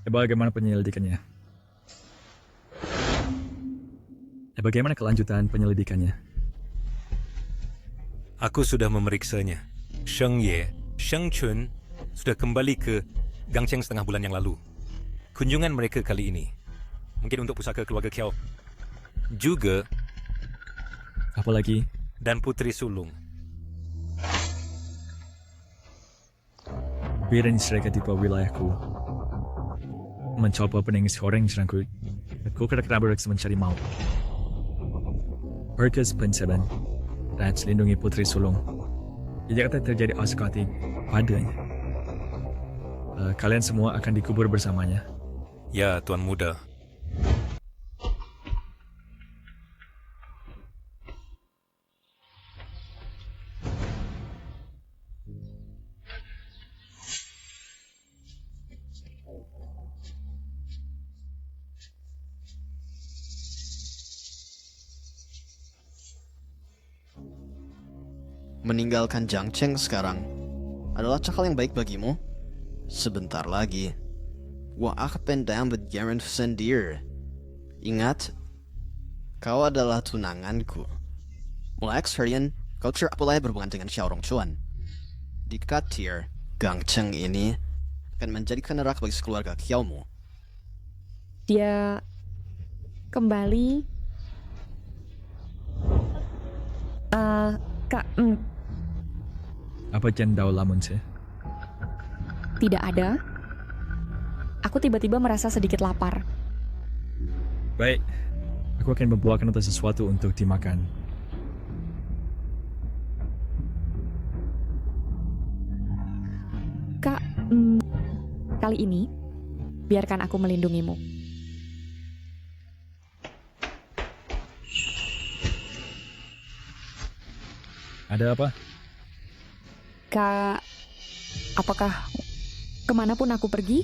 Bagaimana penyelidikannya? Bagaimana kelanjutan penyelidikannya? Aku sudah memeriksanya. Sheng Ye, Sheng Chun sudah kembali ke Gangcheng setengah bulan yang lalu. Kunjungan mereka kali ini mungkin untuk pusaka keluarga Kiao. Juga apa lagi? Dan Putri Sulung. Biarin mereka di bawah wilayahku. Mencoba peningis orang serangku. Aku kena beriksa mencari maut. Perkas penceban dan lindungi Putri Sulung. Jika terjadi askati padanya, kalian semua akan dikubur bersamanya. Ya, Tuan Muda. Meninggalkan Jiangcheng sekarang adalah cakal yang baik bagimu. Sebentar lagi, gua akan down with Garen Sendir. Ingat, kau adalah tunanganku. Mulai sekarang, kau tidak boleh berhubungan dengan Xiao Rongchuan. Di Katir, Gangcheng ini akan menjadi neraka bagi keluarga Kiaomu. Dia kembali. Kak, apa jendau lamun sih? Tidak ada. Aku tiba-tiba merasa sedikit lapar. Baik, aku akan membawakan sesuatu untuk dimakan. Kak, kali ini biarkan aku melindungimu. Ada apa? Kak, apakah kemanapun aku pergi,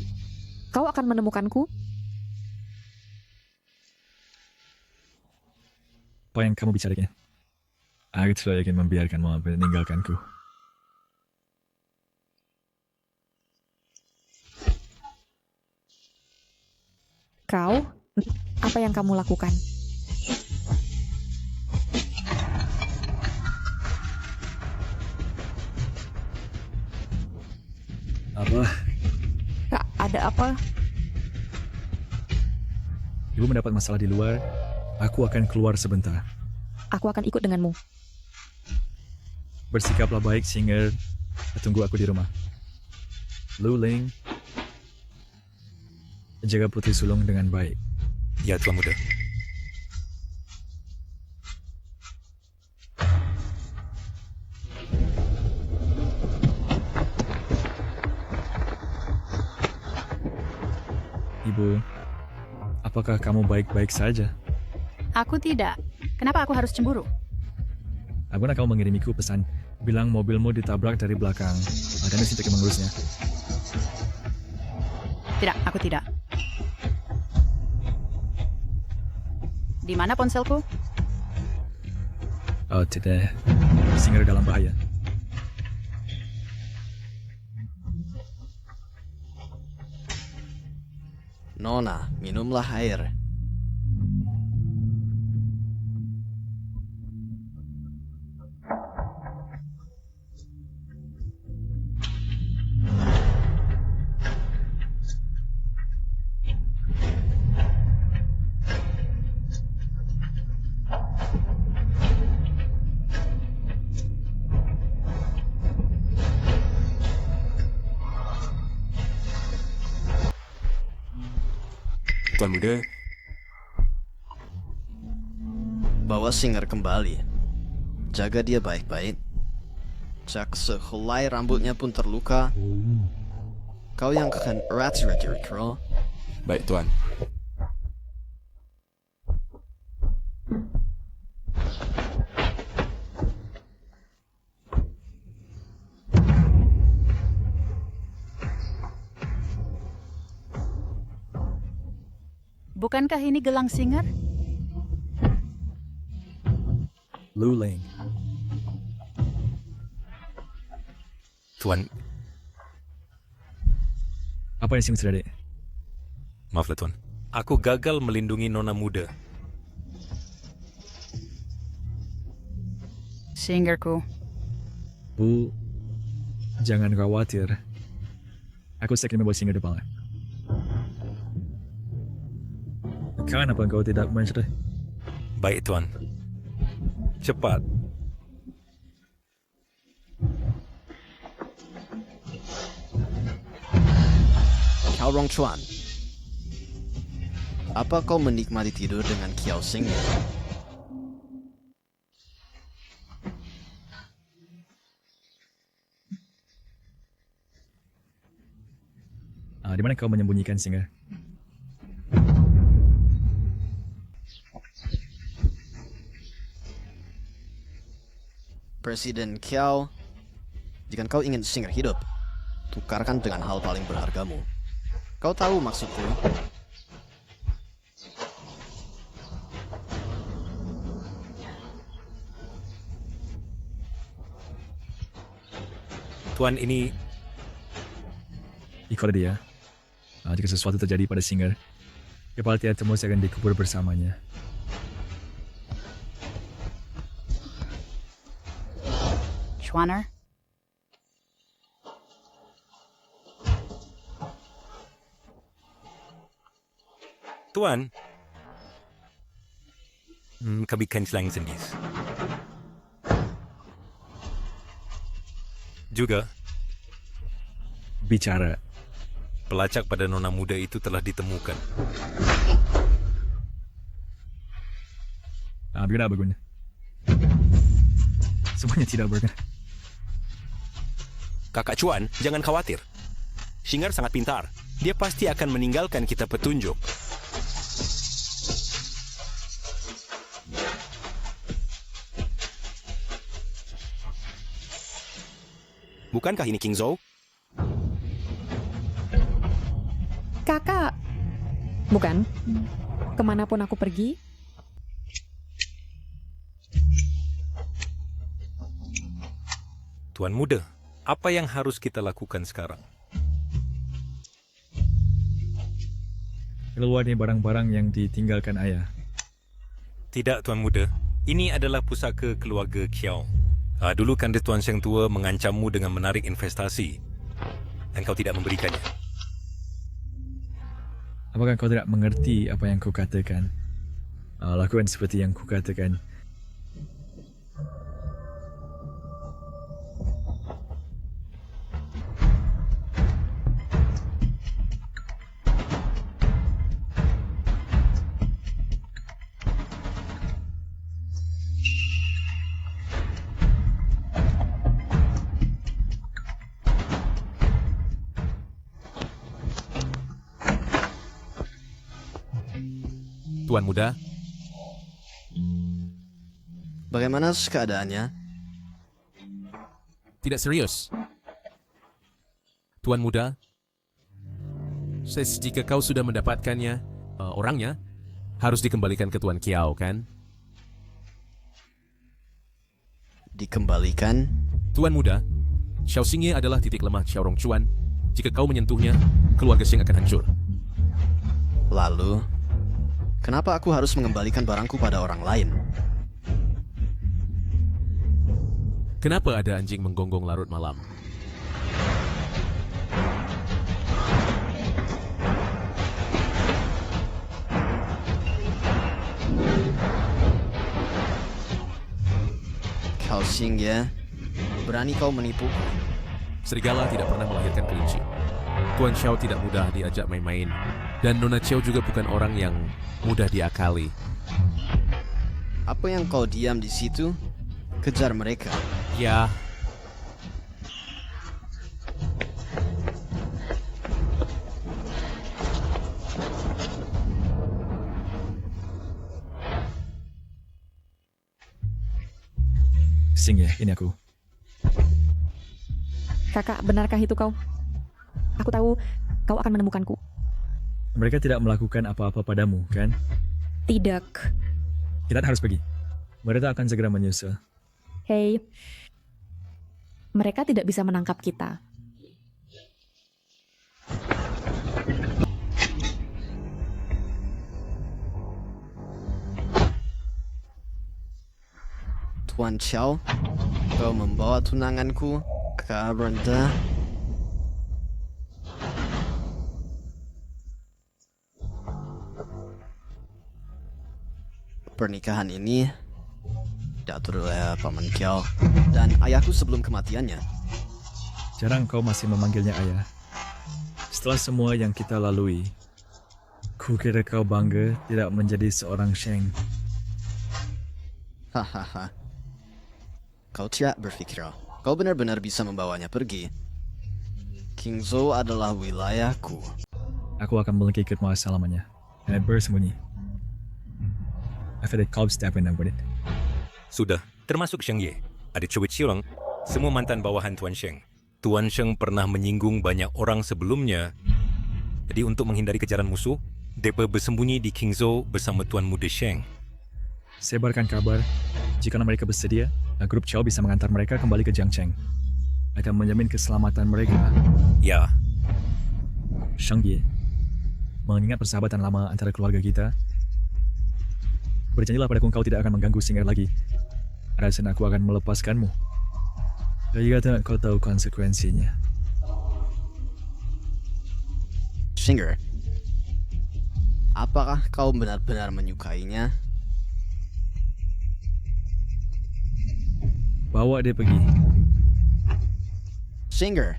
kau akan menemukanku? Apa yang kamu bicarakan? Aku tidak ingin membiarkanmu meninggalkanku. Kau, apa yang kamu lakukan? Apa? Kak, ada apa? Ibu mendapat masalah di luar. Aku akan keluar sebentar. Aku akan ikut denganmu. Bersikaplah baik, Singer. Tunggu aku di rumah. Lu Ling, jaga Putri Sulung dengan baik. Ya, Tuan Muda. Ibu, apakah kamu baik-baik saja? Aku tidak. Kenapa aku harus cemburu? Aku nak kau mengirimiku pesan, bilang mobilmu ditabrak dari belakang. Dan di sini mengurusnya. Tidak, aku tidak. Di mana ponselku? Oh tidak, Singer dalam bahaya. Nona, minumlah air. Tuan Muda, bawa Singer kembali. Jaga dia baik-baik. Jak sehelai rambutnya pun terluka. Kau yang akan erat Crow. Baik, Tuan. Bukankah ini gelang Singer? Lu Ling. Tuan, apa yang Singer terjadi? maaflah Tuan. Aku gagal melindungi Nona muda. Singerku. Bu, jangan khawatir. Aku yakin membawa Singer depan. Kenapa kau tidak mencerah? Baik, Tuan. Cepat. Kiao Rongchuan, apa kau menikmati tidur dengan Kiao Xing? Di mana kau menyembunyikan Singer? Presiden Kiao, jika kau ingin Singer hidup, tukarkan dengan hal paling berhargamu. Kau tahu maksudku? Tuan, ini... Ikut dia. Jika sesuatu terjadi pada Singer, kepala tiada temu akan dikubur bersamanya. Schwanner? Tuan, kami canceling sendiri. Juga, bicara. Pelacak pada Nona muda itu telah ditemukan. Bagaimana berguna? Semuanya tidak berguna. Kakak Chuan, jangan khawatir. Singer sangat pintar. Dia pasti akan meninggalkan kita petunjuk. Bukankah ini King Zhou? Kakak. Bukan. Kemanapun aku pergi, Tuan muda, apa yang harus kita lakukan sekarang? Keluar nih barang-barang yang ditinggalkan ayah. Tidak, Tuan muda. Ini adalah pusaka keluarga Kiao. Dulu kan Tuan Seng Tua mengancammu dengan menarik investasi. Dan kau tidak memberikannya. Apakah kau tidak mengerti apa yang kau katakan? Lakukan seperti yang kau katakan. Tuan Muda, Bagaimana keadaannya? tidak serius. Tuan Muda, jika kau sudah mendapatkannya, orangnya harus dikembalikan ke Tuan Kiao, kan? Dikembalikan? Tuan Muda, Xiao Xingye adalah titik lemah Xiao Rongchuan. Jika kau menyentuhnya, keluarga Xing akan hancur. Lalu, kenapa aku harus mengembalikan barangku pada orang lain? Kenapa ada anjing menggonggong larut malam? Kau Xingye, berani kau menipuku? Serigala tidak pernah melahirkan kelinci. Tuan Xiao tidak mudah diajak main-main. Dan Nona Xiao juga bukan orang yang mudah diakali. Apa yang kau diam di situ? Kejar mereka. Ya. Xingye, ini aku. Kakak, benarkah itu kau? Aku tahu kau akan menemukanku. Mereka tidak melakukan apa-apa padamu, kan? Tidak. Kita harus pergi. Mereka akan segera menyusul. Hei, mereka tidak bisa menangkap kita. Tuan Xiao, kau membawa tunanganku ke rendah. Pernikahan ini diatur oleh Paman Kiao dan ayahku sebelum kematiannya. Jarang kau masih memanggilnya ayah. Setelah semua yang kita lalui, kukira kau bangga tidak menjadi seorang Sheng. Hahaha. Kau tidak berpikir kau benar-benar bisa membawanya pergi. Qingzhou adalah wilayahku. Aku akan mengikutmu selamanya. Dan bersembunyi. I've had a cold step in with it. Sudah, termasuk Sheng Ye. Ada Cui Chirong, semua mantan bawahan Tuan Sheng. Tuan Sheng pernah menyinggung banyak orang sebelumnya. Jadi untuk menghindari kejaran musuh, mereka bersembunyi di Qingzhou bersama Tuan Muda Sheng. Sebarkan kabar, jika mereka bersedia, grup Xiao bisa mengantar mereka kembali ke Jiangcheng. Akan menjamin keselamatan mereka. Ya. Sheng Ye, mengingat persahabatan lama antara keluarga kita, berjanjilah padaku kau tidak akan mengganggu Singer lagi. Rasanya aku akan melepaskanmu. Jika tidak kau tahu konsekuensinya. Singer, apakah kau benar-benar menyukainya? Bawa dia pergi. Singer,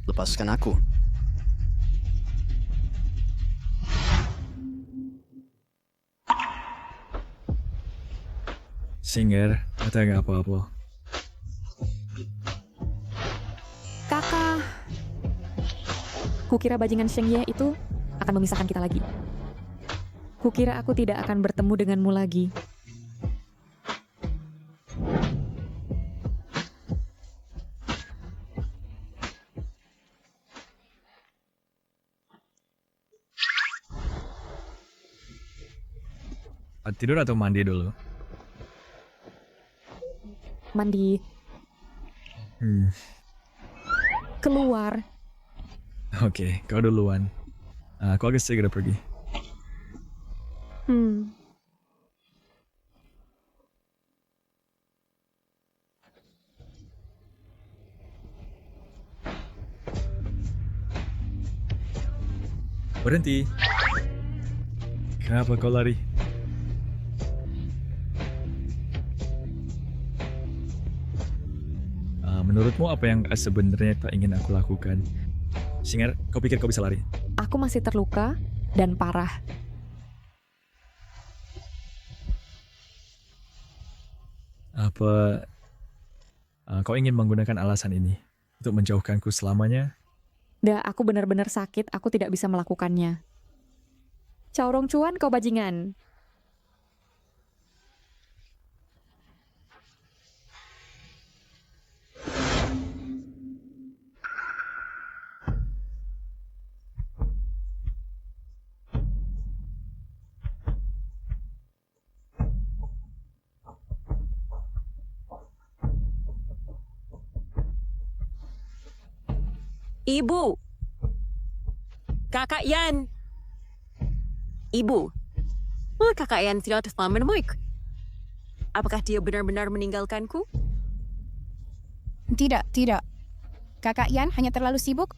lepaskan aku. Singer, kata nggak apa-apa. Kakak, kukira bajingan Sheng Ye itu akan memisahkan kita lagi. Kukira aku tidak akan bertemu denganmu lagi. Tidur atau mandi dulu? Mandi. Keluar. Oke, kau duluan. Aku agak segera pergi. Berhenti. Kenapa kau lari? Menurutmu apa yang sebenarnya tak ingin aku lakukan? Singer, kau pikir kau bisa lari? Aku masih terluka dan parah. Apa kau ingin menggunakan alasan ini untuk menjauhkanku selamanya? Aku benar-benar sakit, aku tidak bisa melakukannya. Chow Rong Chuan, kau bajingan. Ibu. Kakak Yan. Ibu. Kakak Yan tidak telah menemuiku. Apakah dia benar-benar meninggalkanku? Tidak, tidak. Kakak Yan hanya terlalu sibuk.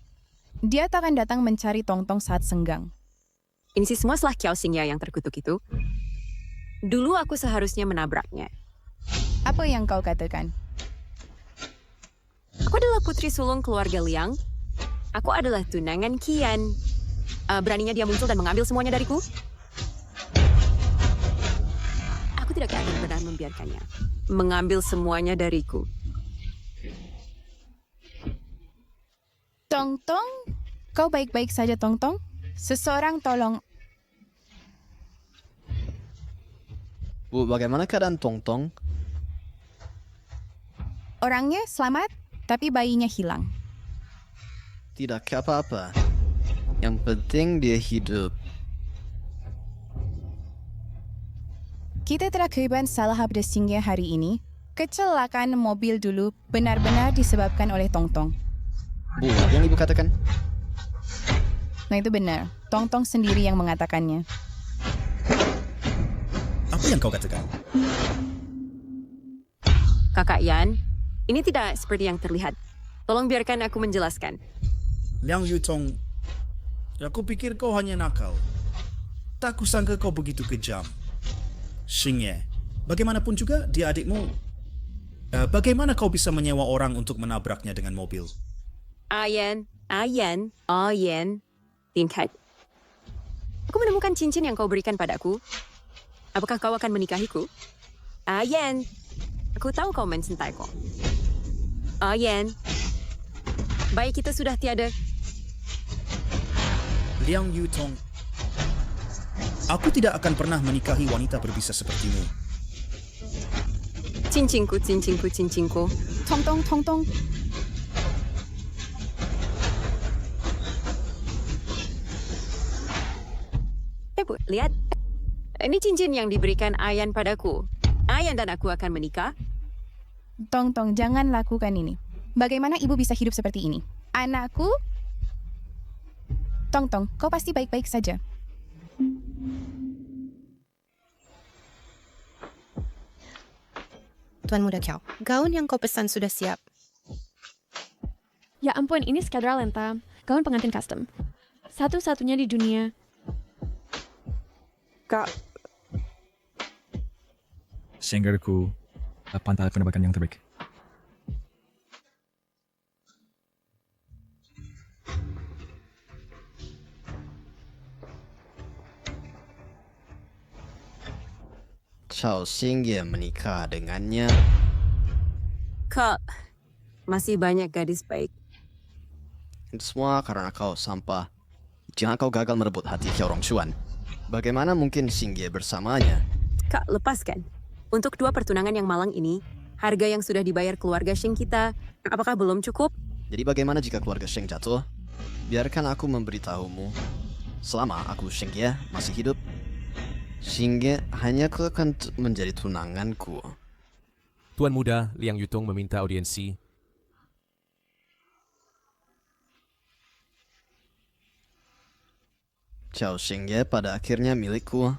Dia tak akan datang mencari Tongtong saat senggang. Ini sih semua salah Kiao Xingye yang terkutuk itu. Dulu aku seharusnya menabraknya. Apa yang kau katakan? Aku adalah putri sulung keluarga Liang. Aku adalah tunangan Qian. Beraninya dia muncul dan mengambil semuanya dariku? Aku tidak akan pernah membiarkannya mengambil semuanya dariku. Tongtong? Kau baik-baik saja, Tongtong? Seseorang tolong... Bu, bagaimana keadaan Tongtong? Orangnya selamat, tapi bayinya hilang. Tidak apa-apa. Yang penting dia hidup. Kita telah kehilangan salah Abda Xingye hari ini. Kecelakaan mobil dulu benar-benar disebabkan oleh Tongtong. Bu, apa yang ibu katakan? Nah itu benar. Tongtong sendiri yang mengatakannya. Apa yang kau katakan? Kakak Yan, ini tidak seperti yang terlihat. Tolong biarkan aku menjelaskan. Liang Yutong, aku pikir kau hanya nakal. Tak kusangka kau begitu kejam. Xingye, bagaimanapun juga dia adikmu. Bagaimana kau bisa menyewa orang untuk menabraknya dengan mobil? Ayan, tingkat. Aku menemukan cincin yang kau berikan padaku. Apakah kau akan menikahiku? Ayan, aku tahu kau mencintai kau. Ayan, baik kita sudah tiada. Liang Yutong, aku tidak akan pernah menikahi wanita berbisa sepertimu. Cincinku. Tongtong. Bu, lihat. Ini cincin yang diberikan Ayan padaku. Ayan dan aku akan menikah. Tongtong, jangan lakukan ini. Bagaimana ibu bisa hidup seperti ini? Anakku? Tongtong, kau pasti baik-baik saja. Tuan Muda Kiao, gaun yang kau pesan sudah siap. Ya ampun, ini Skadra Lenta, gaun pengantin custom. Satu-satunya di dunia. Kak. Sehinggaku pantas mendapatkan yang terbaik. Chow Xingye menikah dengannya. Kak, masih banyak gadis baik. Itu semua karena kau sampah. Jangan kau gagal merebut hati Xiao Rongchuan. Bagaimana mungkin Xingye bersamanya? Kak, lepaskan. Untuk 2 pertunangan yang malang ini, harga yang sudah dibayar keluarga Sheng kita, apakah belum cukup? Jadi bagaimana jika keluarga Sheng jatuh? Biarkan aku memberitahumu. Selama aku Xingye masih hidup, Xingye hanya akan menjadi tunanganku. Tuan Muda Liang Yutong meminta audiensi. Chow Xingye pada akhirnya milikku.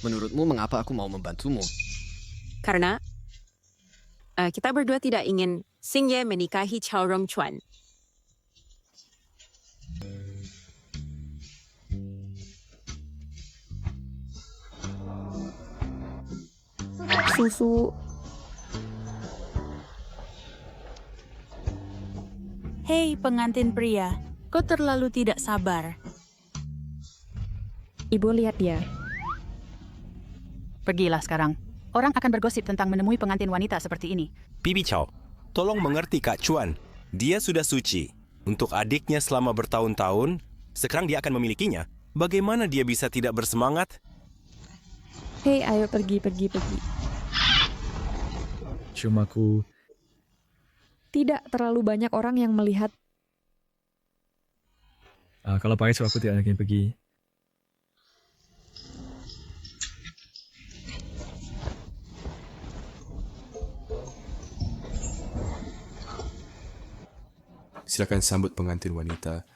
Menurutmu mengapa aku mau membantumu? Karena kita berdua tidak ingin Xingye menikahi Chow Rongchuan. Susu. Hei pengantin pria, kau terlalu tidak sabar. Ibu lihat dia. Pergilah sekarang. Orang akan bergosip tentang menemui pengantin wanita seperti ini. Bibi Chow, tolong mengerti Kak Chuan. Dia sudah suci. Untuk adiknya selama bertahun-tahun, sekarang dia akan memilikinya. Bagaimana dia bisa tidak bersemangat? Hei, ayo pergi. Cuma Tidak terlalu banyak orang yang melihat. kalau pakai suruh aku tidak akan pergi. Silakan sambut pengantin wanita.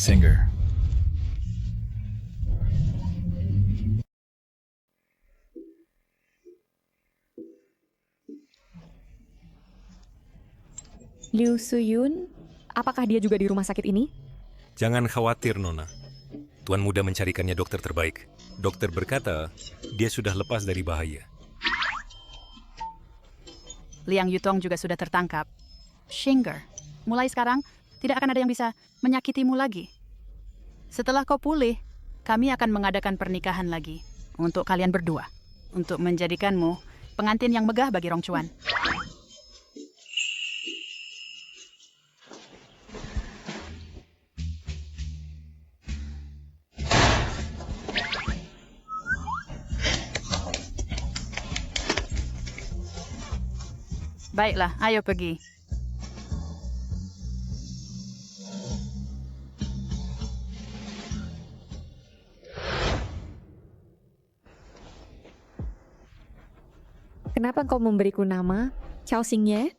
Singer. Liu Suyun, apakah dia juga di rumah sakit ini? Jangan khawatir, Nona. Tuan muda mencarikannya dokter terbaik. Dokter berkata, dia sudah lepas dari bahaya. Liang Yutong juga sudah tertangkap. Shinger, mulai sekarang tidak akan ada yang bisa menyakitimu lagi. Setelah kau pulih, kami akan mengadakan pernikahan lagi untuk kalian berdua, untuk menjadikanmu pengantin yang megah bagi Rong Chuan. Baiklah, ayo pergi. Kenapa kau memberiku nama Chao Xingye?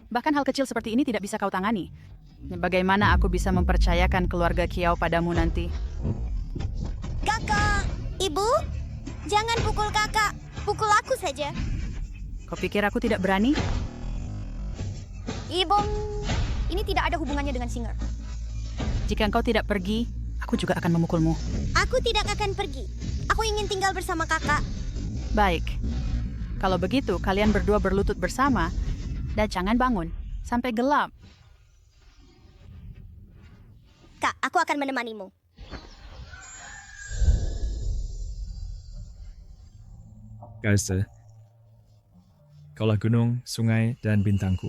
Bahkan hal kecil seperti ini tidak bisa kau tangani. Bagaimana aku bisa mempercayakan keluarga Kiao padamu nanti? Kakak, Ibu, jangan pukul kakak. Pukul aku saja. Kau pikir aku tidak berani? Ibu, ini tidak ada hubungannya dengan Singer. Jika engkau tidak pergi, aku juga akan memukulmu. Aku tidak akan pergi. Aku ingin tinggal bersama kakak. Baik. Kalau begitu, kalian berdua berlutut bersama dan jangan bangun sampai gelap. Kak, aku akan menemanimu. Geister. Kaulah gunung, sungai, dan bintangku.